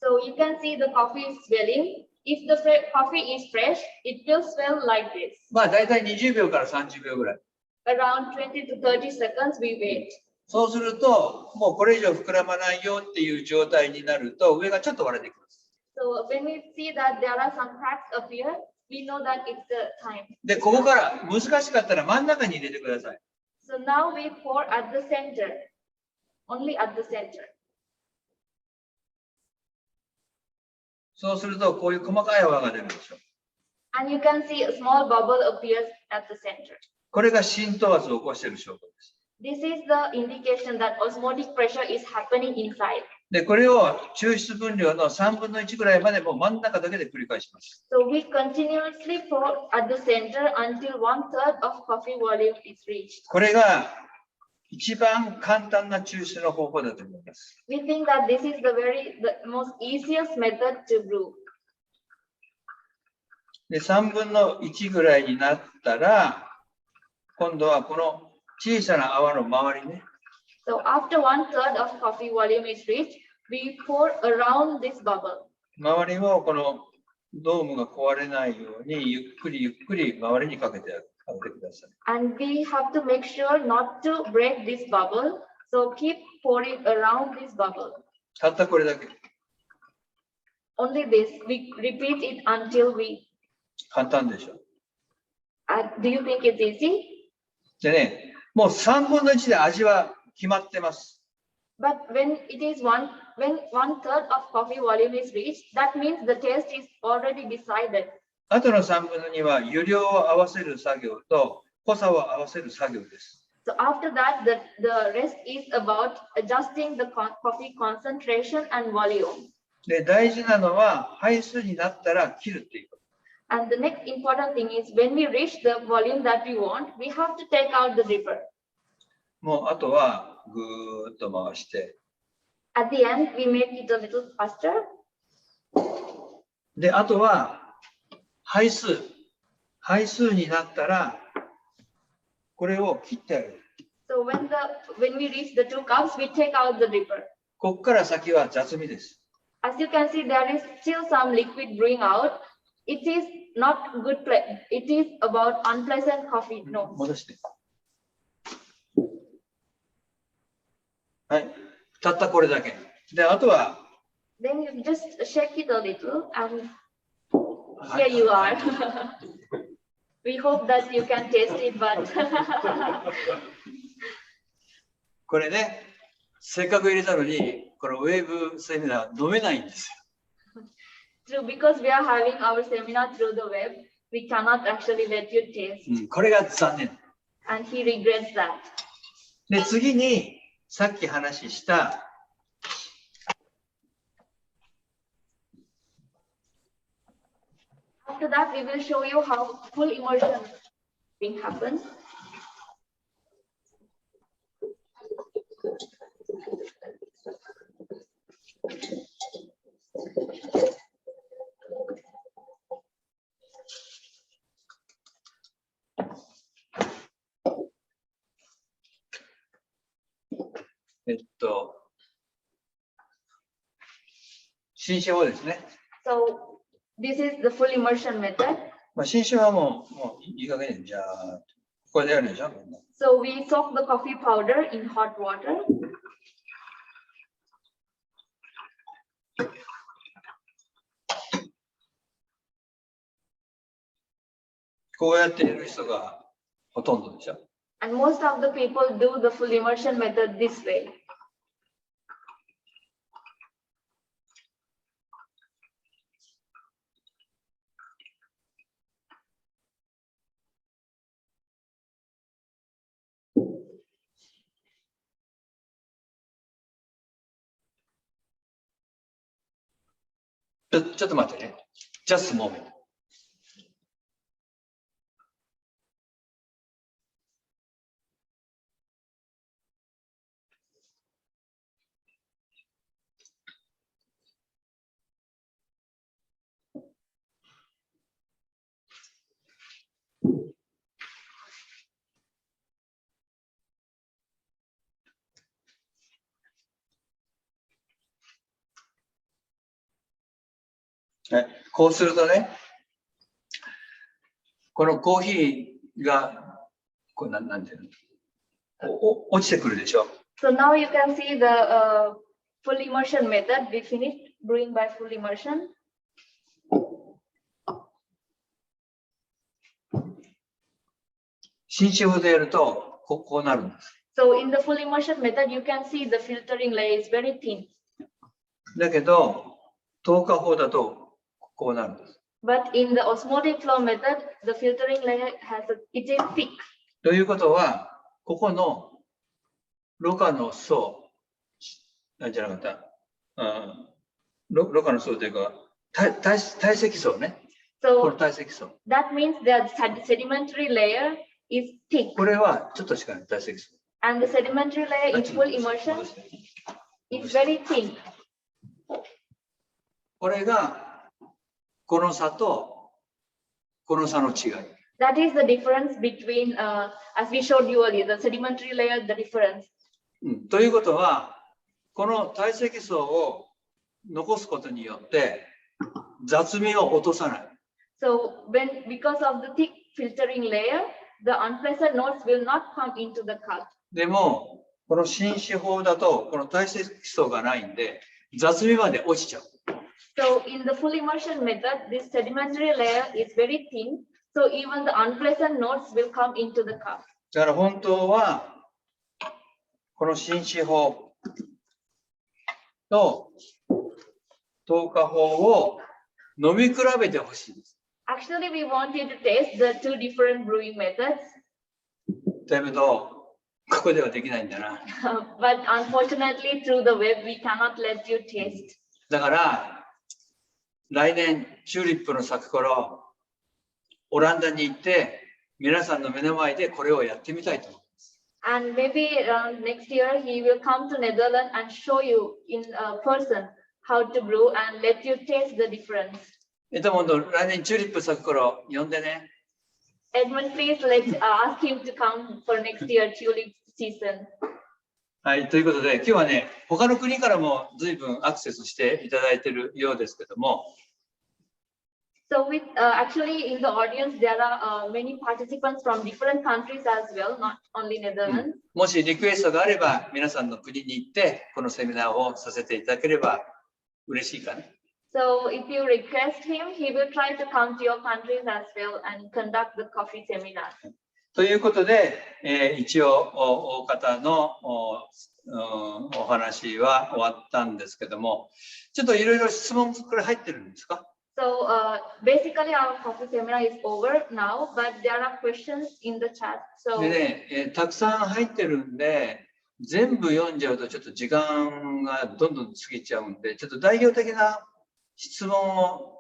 So you can see the coffee is swelling. If the coffee is fresh, it will swell like this. まあ大体20秒から30秒ぐらい。Around 20 to 30 seconds we wait. そうすると、もうこれ以上膨らまないよっていう状態になると、上がちょっと割れてきます。So when we see that there are some cracks appear, we know that it's the time. で、ここから難しかったら真ん中に入れてください。So now we pour at the center, only at the center. そうすると、こういう細かい泡が出るでしょ。And you can see a small bubble appears at the center. これが浸透圧を起こしている証拠です。This is the indication that osmotic pressure is happening inside. で、これを抽出分量の3分の1ぐらいまでもう真ん中だけで繰り返します。So we continuously pour at the center until 1/3 of coffee volume is reached. これが一番簡単な抽出の方法だと思います。We think that this is the most easiest method to brew. で、3分の1ぐらいになったら、今度はこの小さな泡の周りね。So after 1/3 of coffee volume is reached, we pour around this bubble. 周りをこのドームが壊れないようにゆっくり周りにかけてあげてください。And we have to make sure not to break this bubble. So keep pouring around this bubble. たったこれだけ。Only this. We repeat it until we. 簡単でしょ。Do you think it's easy? でね、もう3分の1で味は決まってます。But when 1/3 of coffee volume is reached, that means the taste is already decided. あとの3分の2は湯量を合わせる作業と濃さを合わせる作業です。So after that, the rest is about adjusting the coffee concentration and volume. で、大事なのは杯数になったら切るっていうこと。And the next important thing is when we reach the volume that we want, we have to take out the dripper. もうあとはぐーっと回して。At the end, we make it a little faster. で、あとは杯数になったらこれを切ってあげる。So when we reach the 2 cups, we take out the dripper. ここから先は雑味です。As you can see, there is still some liquid brewing out. It is not good. It is about unpleasant coffee notes. 戻して。はい。たったこれだけ。で、あとは。Then you just shake it a little, and here you are. We hope that you can taste it, but これね、せっかく入れたのに、このウェーブセミナー飲めないんですよ。Because we are having our seminar through the web, we cannot actually let you taste. これが残念。and he regrets that. で、次にさっき話した After that, we will show you how full immersion happens. So, 新手法ですね。 So this is the full immersion method. まあ、新手はもういい加減じゃあ、ここでやるでしょ。 So we soak the coffee powder in hot water. こうやってやる人がほとんどでしょ。 And most of the people do the full immersion method this way. ちょっと待ってね。Just a moment. はい、こうするとね、このコーヒーがこれなんていうの、落ちてくるでしょ。 So now you can see the full immersion method. We finished brewing by full immersion. 新手法でやるとこうなるんです。 So in the full immersion method, you can see the filtering layer is very thin. だけど、透過法だとこうなるんです。 But in the osmotic flow method, the filtering layer it is thick. ということは、ここのろ過の層、なんじゃなかった、ろ過の層というか、堆積層ね。この So 堆積層。 that means the sedimentary layer is thick. これはちょっとしかない、堆積層。 And the sedimentary layer in full immersion is very thin. これがこの差とこの差の違い。 That is the difference between, as we showed you earlier, the sedimentary layer, the difference. ということは、この堆積層を残すことによって雑味を落とさない。 So because of the thick filtering layer, the unpleasant notes will not come into the cup. でも、この新手法だとこの堆積層がないんで雑味まで落ちちゃう。 So in the full immersion method, this sedimentary layer is very thin. So even the unpleasant notes will come into the cup. だから本当はこの新手法と透過法を飲み比べてほしいです。 Actually, we wanted to taste the two different brewing methods. だけど、ここではできないんだな。 But unfortunately, through the web, we cannot let you taste. だから来年チューリップの咲く頃、オランダに行って皆さんの目の前でこれをやってみたいと思います。 And maybe next year, he will come to Netherlands and show you in person how to brew and let you taste the difference. エドモンド、来年チューリップ咲く頃呼んでね。 Edmund, please ask him to come for next year tulip season. はい、ということで今日はね、他の国からも随分アクセスしていただいているようですけども、 So actually in the audience, there are many participants from different countries as well, not only Netherlands. もしリクエストがあれば皆さんの国に行ってこのセミナーをさせていただければ嬉しいかな。 So if you request him, he will try to come to your countries as well and conduct the coffee seminar. ということで、一応大方のお話は終わったんですけども、ちょっといろいろ質問これ入ってるんですか？ So basically our coffee seminar is over now, but there are questions in the chat. So でね、たくさん入ってるんで、全部読んじゃうとちょっと時間がどんどん過ぎちゃうんで、ちょっと代表的な質問を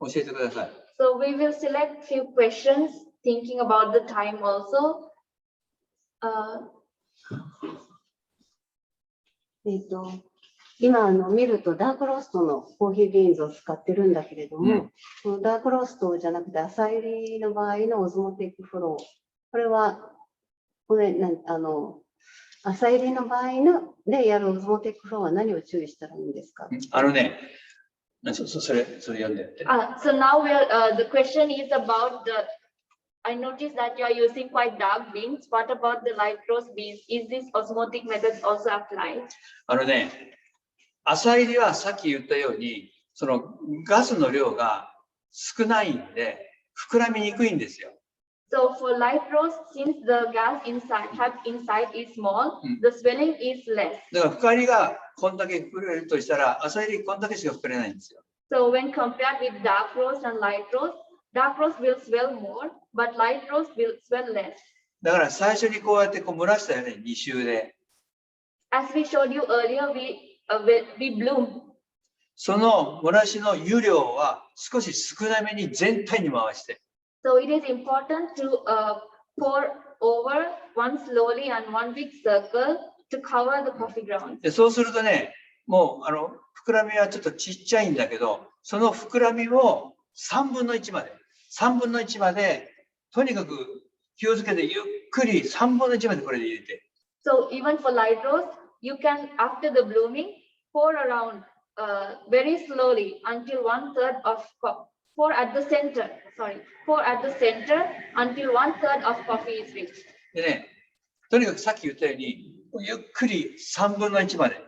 教えてください。So we will select few questions, thinking about the time also. 今見るとダークローストのコーヒービーンズを使ってるんだけれども、このダークローストじゃなくて浅煎りの場合のオズモティックフロー、これは浅煎りの場合でやるオズモティックフローは何を注意したらいいんですか？それ読んでやって。So now the question is about I noticed that you are using quite dark beans. What about the light roast beans? Is this osmotic method also applied? 浅煎りはさっき言ったように、そのガスの量が少ないんで、膨らみにくいんですよ。So for light roast, since the gas trapped inside is small, the swelling is less. だから深煎りがこんだけ膨れるとしたら、浅煎りこんだけしか膨れないんですよ。So when compared with dark roast and light roast will swell more, but light roast will swell less. だから最初にこうやって蒸らしたよね、2周で。As we showed you earlier, we bloom. その蒸らしの湯量は少し少なめに全体に回して。So it is important to pour over one slowly and one big circle to cover the coffee grounds. でそうするとね、もう膨らみはちょっとちっちゃいんだけど、その膨らみを3分の1まで、とにかく気をつけてゆっくり3分の1までこれで入れて。So even for light roast, you can, after the blooming, pour around very slowly until 1/3 of pour at the center until 1/3 of coffee is reached. でね、とにかくさっき言ったように、ゆっくり3分の1まで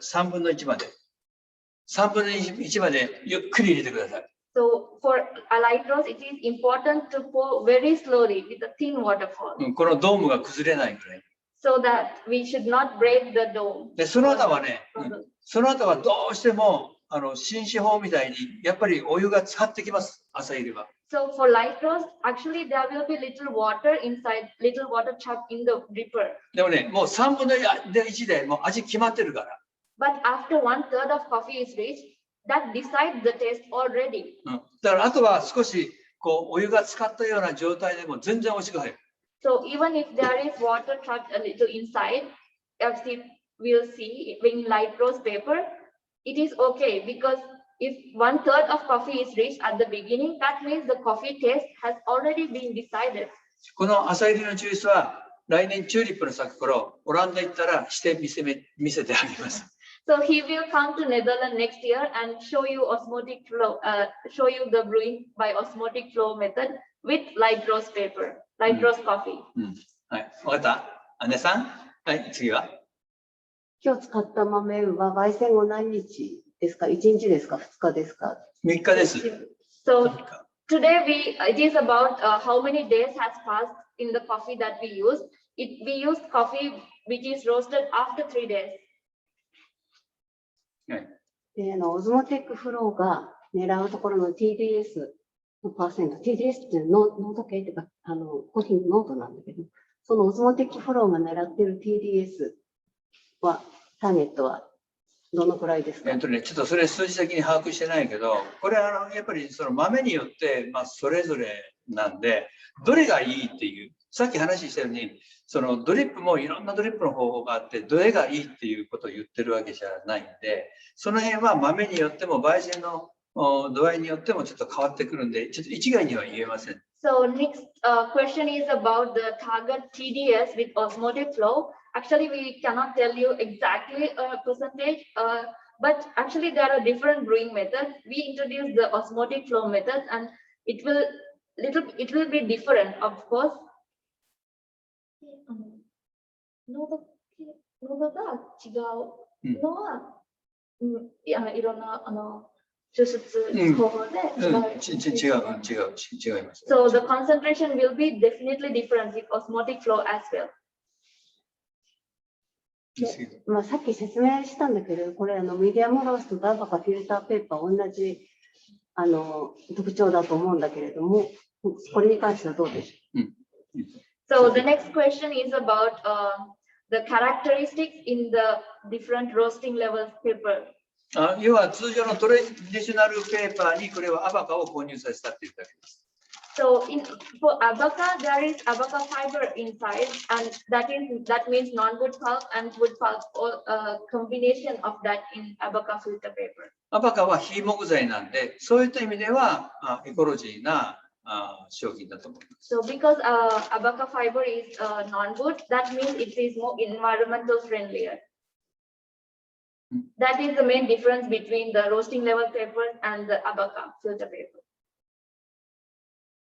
ゆっくり入れてください。So for a light roast, it is important to pour very slowly with a thin waterfall. このドームが崩れないくらい。So that we should not break the dome. で、その後はね、その後はどうしても紳士法みたいにやっぱりお湯が浸かってきます、朝入れは。So for light roast, actually there will be little water trapped in the dripper. でもね、もう3分の1でもう味決まってるから。But after 1/3 of coffee is reached, that decides the taste already. だからあとは少しこうお湯が浸かったような状態でも全然美味しく入る。So even if there is water trapped a little inside, as we'll see in light roast paper, it is okay because if 1/3 of coffee is reached at the beginning, that means the coffee taste has already been decided. この朝入りの抽出は来年チューリップの咲く頃、オランダ行ったらして見せてあげます。So he will come to Netherlands next year and show you osmotic flow, show you the brewing by osmotic flow method with light roast paper, light roast coffee. はい、わかった？姉さん？はい、次は？今日使った豆は焙煎後何日ですか？1日ですか？2日ですか？3日です。So today it is about how many days has passed in the coffee that we use. We use coffee which is roasted after 3 days. オズモティックフローが狙うところの TDS のパーセント、TDS って濃度計というかコーヒーの濃度なんだけど、そのオズモティックフローが狙っている TDS は、ターゲットはどのくらいですか？ちょっとそれ数字的に把握してないけど、これやっぱりその豆によって、それぞれなんで、どれがいいっていう、さっき話したように、そのドリップもいろんなドリップの方法があって、どれがいいっていうことを言ってるわけじゃないんで、その辺は豆によっても焙煎の度合いによってもちょっと変わってくるんで、ちょっと一概には言えません。So next question is about the target TDS with osmotic flow. Actually, we cannot tell you exactly a percentage, but actually there are different brewing methods. We introduced the osmotic flow method, and it will be different, of course. 濃度が違うのは、いろんな抽出方法で違います。So the concentration will be definitely different with osmotic flow as well. さっき説明したんだけど、これミディアムローストとアバカフィルターペーパー同じ特徴だと思うんだけれども、これに関してはどうでしょう？ So the next question is about the characteristics in the different roasting levels paper. 要は通常のトレディショナルペーパーにこれはアバカを購入させたっていうだけです。So for Abaca, there is Abaca fiber inside, and that means non-wood pulp and wood pulp, or a combination of that in Abaca filter paper. アバカは非木材なんで、そういった意味ではエコロジーな商品だと思います。So because Abaca fiber is non-wood, that means it is more environmental friendlier. That is the main difference between the roasting level paper and the Abaca filter paper.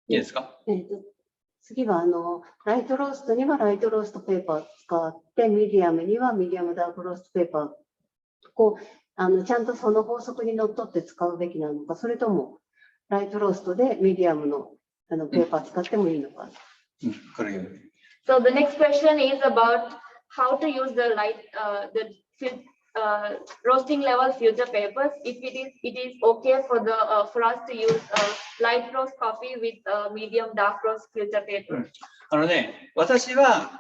いいですか？次はライトローストにはライトローストペーパーを使って、ミディアムにはミディアムダークローストペーパーをちゃんとその法則にのっとって使うべきなのか、それともライトローストでミディアムのペーパー使ってもいいのか。これ So the next question is about how to use the roasting level filter papers. If it is okay for us to use light roast coffee with medium dark roast filter paper. 私は、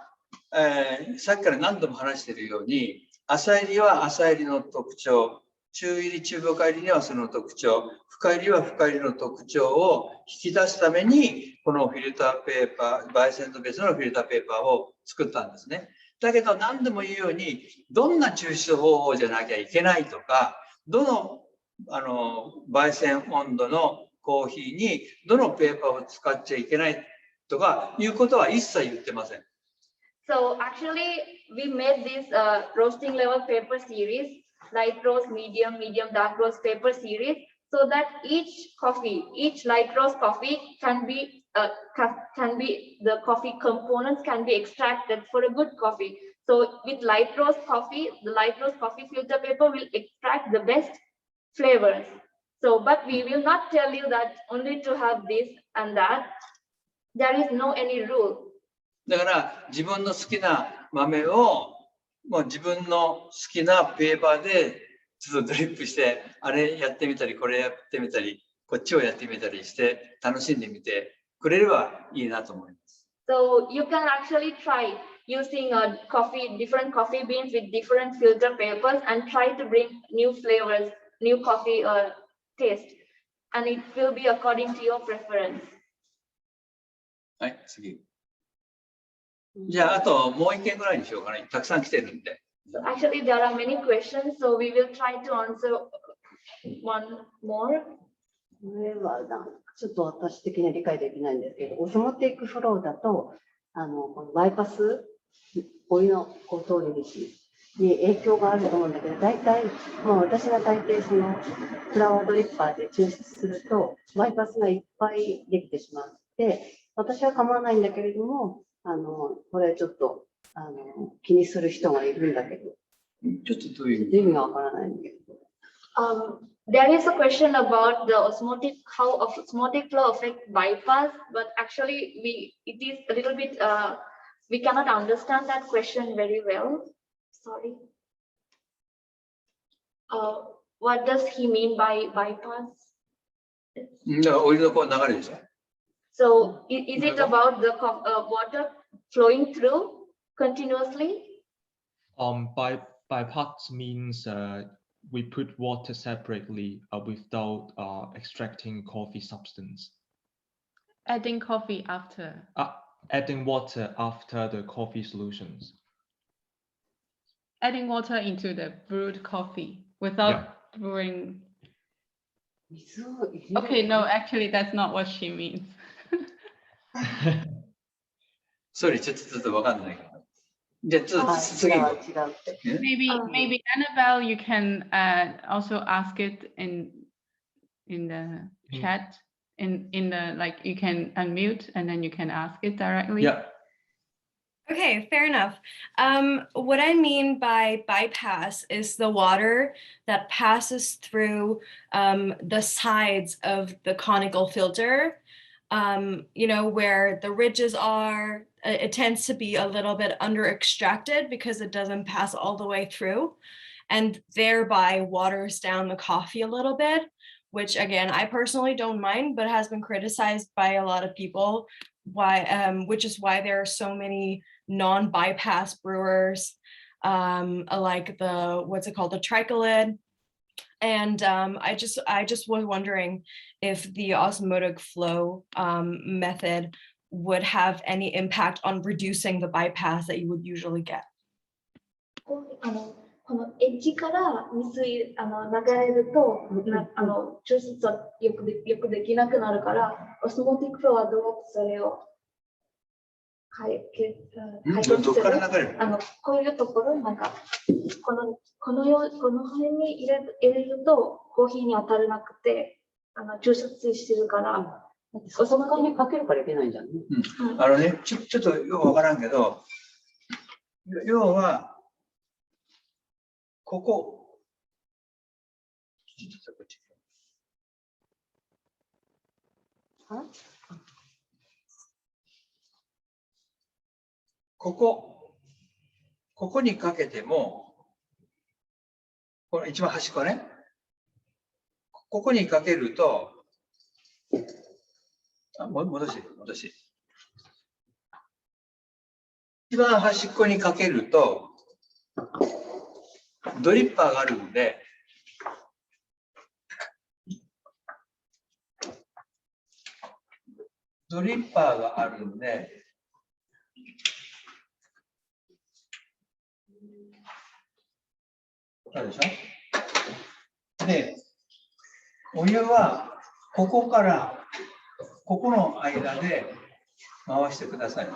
さっきから何度も話しているように、浅入りは浅入りの特徴、中入り中深入りにはその特徴、深入りは深入りの特徴を引き出すためにこのフィルターペーパー、バイセントベースのフィルターペーパーを作ったんですね。だけど何度も言うように、どんな抽出方法じゃなきゃいけないとか、どの焙煎温度のコーヒーにどのペーパーを使っちゃいけないとかいうことは一切言ってません。So actually, we made this roasting level paper series, light roast, medium, dark roast paper series, so that each light roast coffee can be the coffee components can be extracted for a good coffee. So with light roast coffee, the light roast coffee filter paper will extract the best flavors. So, but we will not tell you that only to have this and that. There is no any rule. だから自分の好きな豆をもう自分の好きなペーパーでちょっとドリップして、あれやってみたり、これやってみたり、こっちをやってみたりして楽しんでみてくれればいいなと思います。So you can actually try using different coffee beans with different filter papers and try to bring new flavors, new coffee taste, and it will be according to your preference. はい、次。じゃあ、あともう一件ぐらいにしようかな。たくさん来てるんで。So actually, there are many questions, so we will try to answer one more. これはちょっと私的には理解できないんですけど、オスモティックフローだとこのバイパス、お湯の通り道に影響があると思うんだけど、大体もう私が大抵そのフラワードリッパーで抽出するとバイパスがいっぱいできてしまって、私は構わないんだけれども、これちょっと気にする人がいるんだけど、ちょっとどういう意味がわからないんだけど。There is a question about the how osmotic flow affects bypass, but actually it is a little bit, we cannot understand that question very well. Sorry. What does he mean by bypass? お湯のこう流れでしょ。So is it about the water flowing through continuously? Bypass means we put water separately without extracting coffee substance. Adding coffee after. Adding water after the coffee solutions. Adding water into the brewed coffee without brewing. Okay, no, actually that's not what she means. Sorry, ちょっとわかんないから。じゃあちょっと次。Maybe Annabelle, you can also ask it in the chat. In the you can unmute and then you can ask it directly. Yeah. Okay, fair enough. What I mean by bypass is the water that passes through the sides of the conical filter, where the ridges are. It tends to be a little bit under extracted because it doesn't pass all the way through and thereby waters down the coffee a little bit. which again, I personally don't mind, but has been criticized by a lot of people, which is why there are so many non-bypass brewers, like what's it called, the trichlid. And I just was wondering if the osmotic flow method would have any impact on reducing the bypass that you would usually get. このエッジから水流れると、抽出はよくできなくなるから、オスモティックフローはどうそれを解決する。こういうところ、なんかこの辺に入れるとコーヒーに当たらなくて抽出してるから。そこまでかけるからいけないんじゃんね。ちょっとよくわからんけど、要はここにかけても、この一番端っこね、ここにかけると、戻し。一番端っこにかけると、ドリッパーがあるんで、あるでしょ。で、お湯はここからここの間で回してください。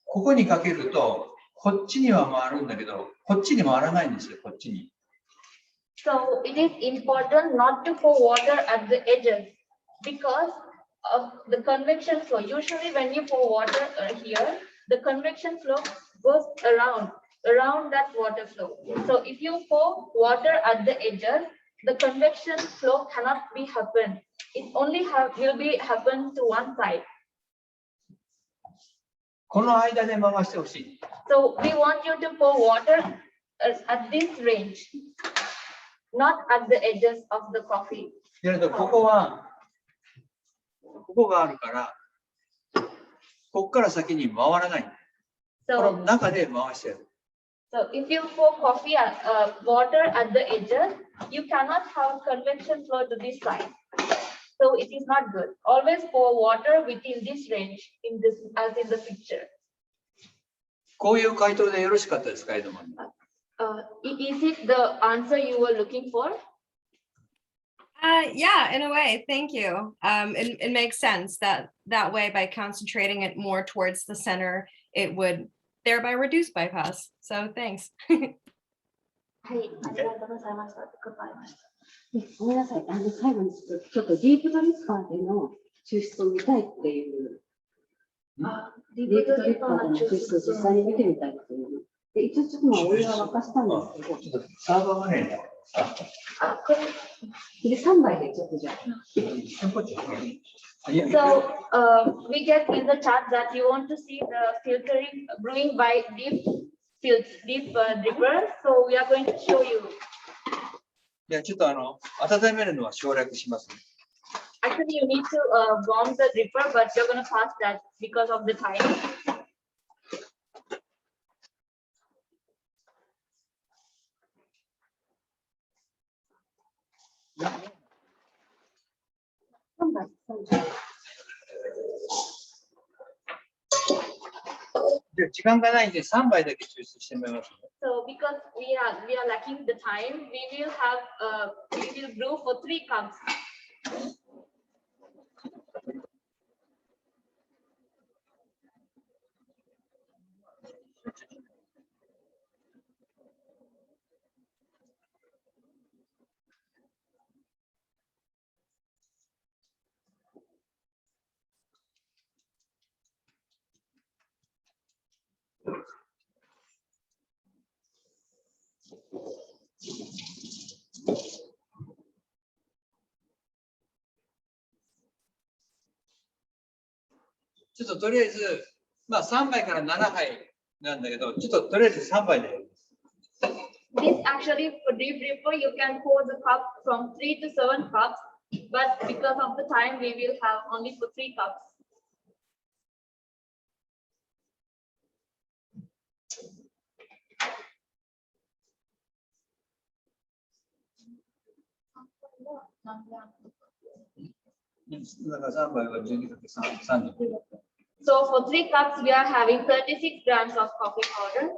ここにかけると、こっちには回るんだけど、こっちに回らないんですよ、こっちに。So it is important not to pour water at the edges because of the convection flow. Usually when you pour water here, the convection flow goes around that water flow. So if you pour water at the edges, the convection flow cannot be happen. It only will be happen to one side. この間で回してほしい。So we want you to pour water at this range, not at the edges of the coffee. ここがあるから、ここから先に回らない。この中で回してる。So if you pour coffee water at the edges, you cannot have convection flow to this side. So it is not good. Always pour water within this range, as in the picture. こういう回答でよろしかったですか、エドマン。Is it the answer you were looking for? Yeah, in a way, thank you. It makes sense that way by concentrating it more towards the center, it would thereby reduce bypass. So thanks. はい、ありがとうございました。ごめんなさい、最後にちょっとディープドリッパーでの抽出を見たいっていう。ディープドリッパーでの抽出を実際に見てみたいっていう。で、一応ちょっとお湯は沸かしたんですけど。サーバーがね。これで3杯でちょっとじゃあ。So we get in the chat that you want to see the filtering brewing by deep dripper. So we are going to show you. いや、ちょっと温めるのは省略します。Actually, you need to warm the dripper, but you're going to pass that because of the time. So because we are lacking the time, we will brew for 3 cups. ちょっととりあえず、まあ3杯から7杯なんだけど、ちょっととりあえず3杯でやります。This actually for debriefer, you can pour the cup from 3 to 7 cups, but because of the time, we will have only for 3 cups. So for 3 cups, we are having 36 grams of coffee powder.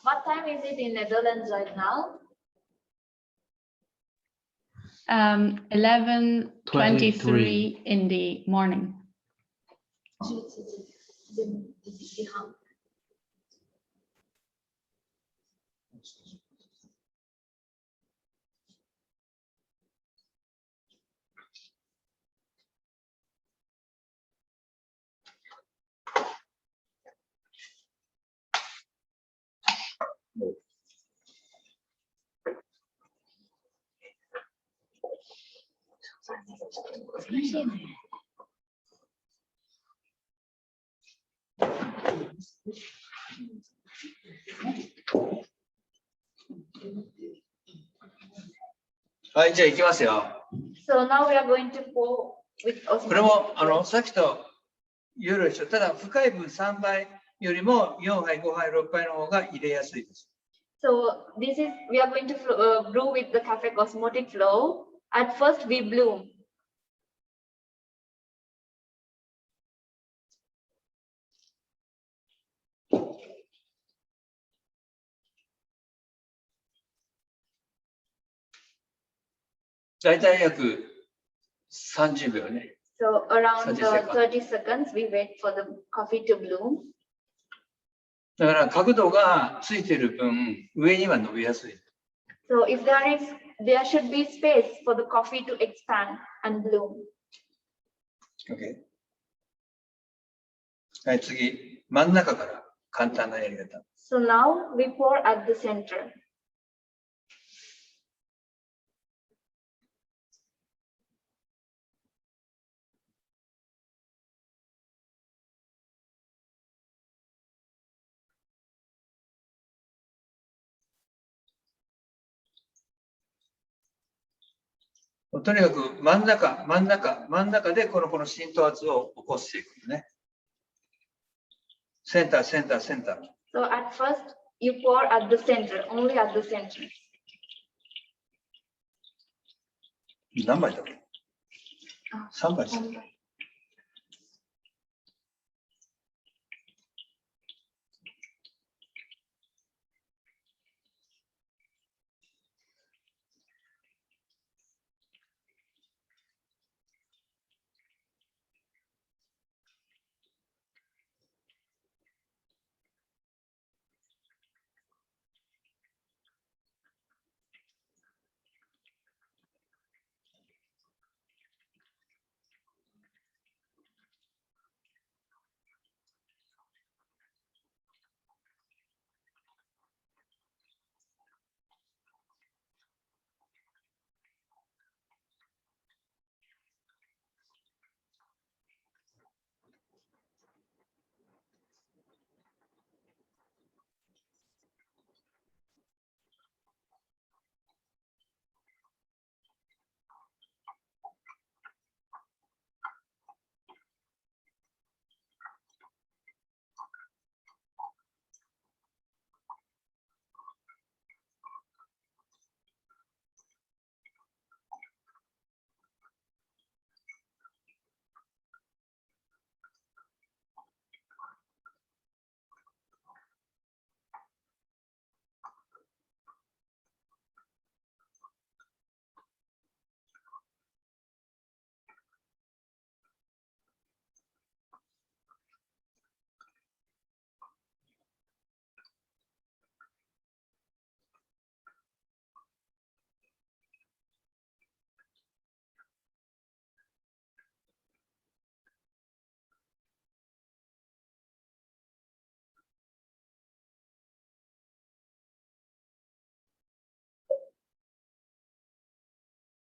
What time is it in Netherlands right now? 11:23 in the morning.はい、じゃあ行きますよ。So now we are going to pour with これも osmotic. さっきと夜一緒。ただ深い分3倍よりも4杯、5杯、6杯の方が入れやすいです。So this is, we are going to brew with the Cafec osmotic flow. At first we bloom. 大体約30秒ね。 So around 30 30 seconds, we wait for the coffee to bloom. だから角度がついてる分、上には伸びやすい。 So if there should be space for the coffee to expand and bloom. OK。はい、次、真ん中から簡単なやり方。 So now we pour at the center. とにかく真ん中でこの浸透圧を起こしていくのね。センター。 So at first you pour at the center, only at the center. 何杯だっけ ?3 杯です。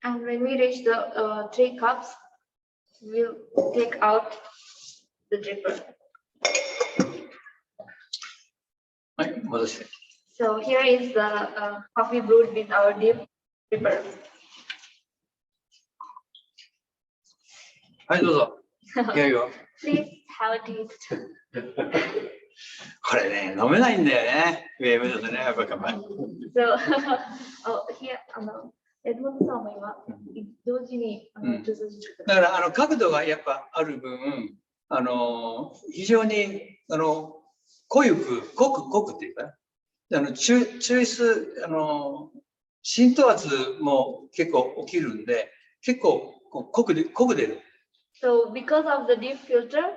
And when we reach the 3 cups, we'll take out the dripper. はい、戻して。 So here is the coffee brewed with our deep dripper. はい、どうぞ。いやいや。 Please have a taste. これね、飲めないんだよね。ウェーブだとね、やっぱり。 So, here, エドモンドさんも今、同時に、だから角度がやっぱある分、非常に濃くっていうか、抽出浸透圧も結構起きるんで、結構濃く出る。So because of the deep filter,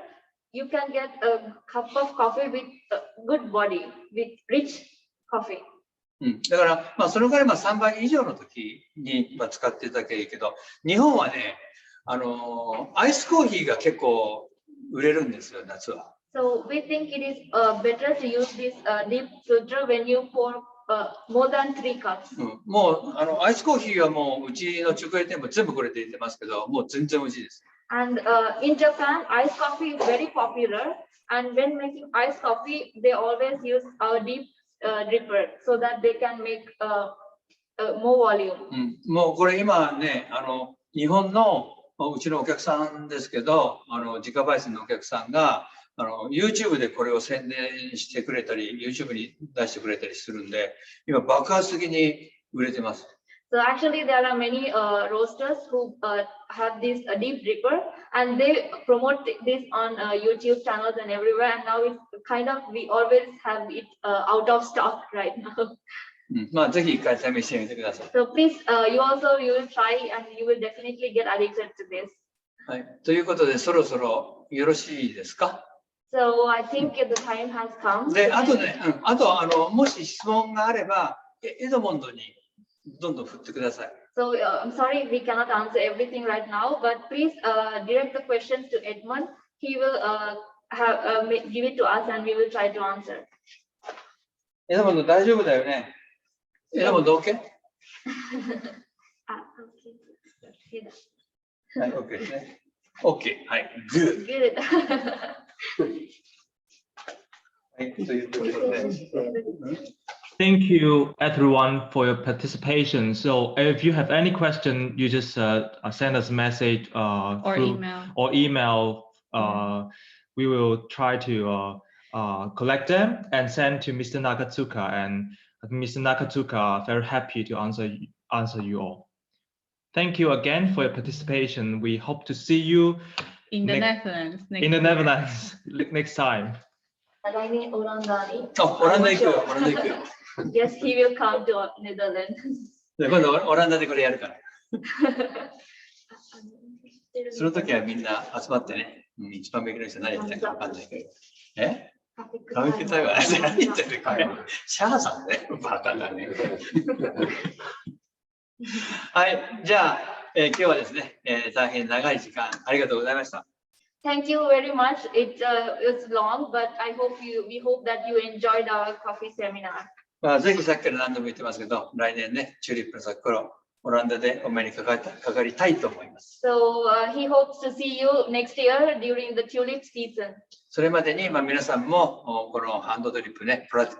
you can get a cup of coffee with a good body, with rich coffee. だから、そのぐらい3倍以上の時に使っていただけいいけど、日本はね、アイスコーヒーが結構売れるんですよ、夏は。So we think it is better to use this deep filter when you pour more than 3 cups. もうアイスコーヒーはもううちの直営店も全部これで入れてますけど、もう全然美味しいです。And in Japan, iced coffee is very popular. And when making iced coffee, they always use a deep dripper so that they can make more volume. もうこれ今ね、日本のうちのお客さんですけど、自家焙煎のお客さんがYouTube でこれを宣伝してくれたり、YouTube に出してくれたりするんで、今爆発的に売れてます。So actually, there are many roasters who have this deep dripper, and they promote this on YouTube channels and everywhere. And now it's kind of, we always have it out of stock right now. ぜひ一回試してみてください。 So please, you will try, and you will definitely get addicted to this. はい、ということで、そろそろよろしいですか？ So I think the time has come. で、あとね、あともし質問があれば、エドモンドにどんどん振ってください。So I'm sorry we cannot answer everything right now, but please direct the questions to Edmund. He will give it to us, and we will try to answer. エドモンド大丈夫だよね。エドモンド OK？ はい、OK ですね。OK、はい、Good。 Good. はい、ということで。Thank you everyone for your participation. So if you have any question, you just send us a message Or through, email. or email. We will try to collect them and send to Mr. Nakatsuka, and Mr. Nakatsuka are very happy to answer you all. Thank you again for your participation. We hope to see you In the Netherlands. in the Netherlands next time. 来年オランダに。オランダ行くよ、オランダ行くよ。Yes, he will come to Netherlands. 今度オランダでこれやるから。その時はみんな集まってね、一番右の人何やってるか分かんないけど。カフェクタイは何言ってるかね。シャーさんね、バカだね。はい、じゃあ、今日はですね、大変長い時間ありがとうございました。Thank you very much. It's long, but we hope that you enjoyed our coffee seminar. ぜひさっきから何度も言ってますけど、来年ね、チューリップの咲く頃、オランダでお目にかかりたいと思います。So he hopes to see you next year during the tulip season. それまでに皆さんもこのハンドドリップね、プラク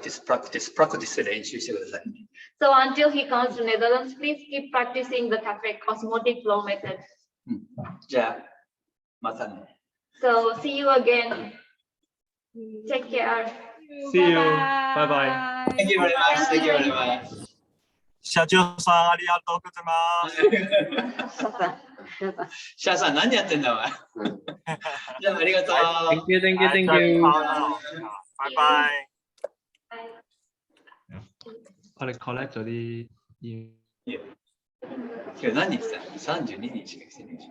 ティスで練習してください。So until he comes to Netherlands, please keep practicing the Cafec osmotic flow method. じゃあ、またね。So see you again. Take care. See you. Bye bye. Thank you very much. Thank you very much. 社長さん、ありがとうございます。シャーさん、何やってんだお前。じゃあ、ありがとう。Thank you, thank you, thank you. バイバイ。collect 咗啲。今日何日だ ?32 日しか来てないでしょ。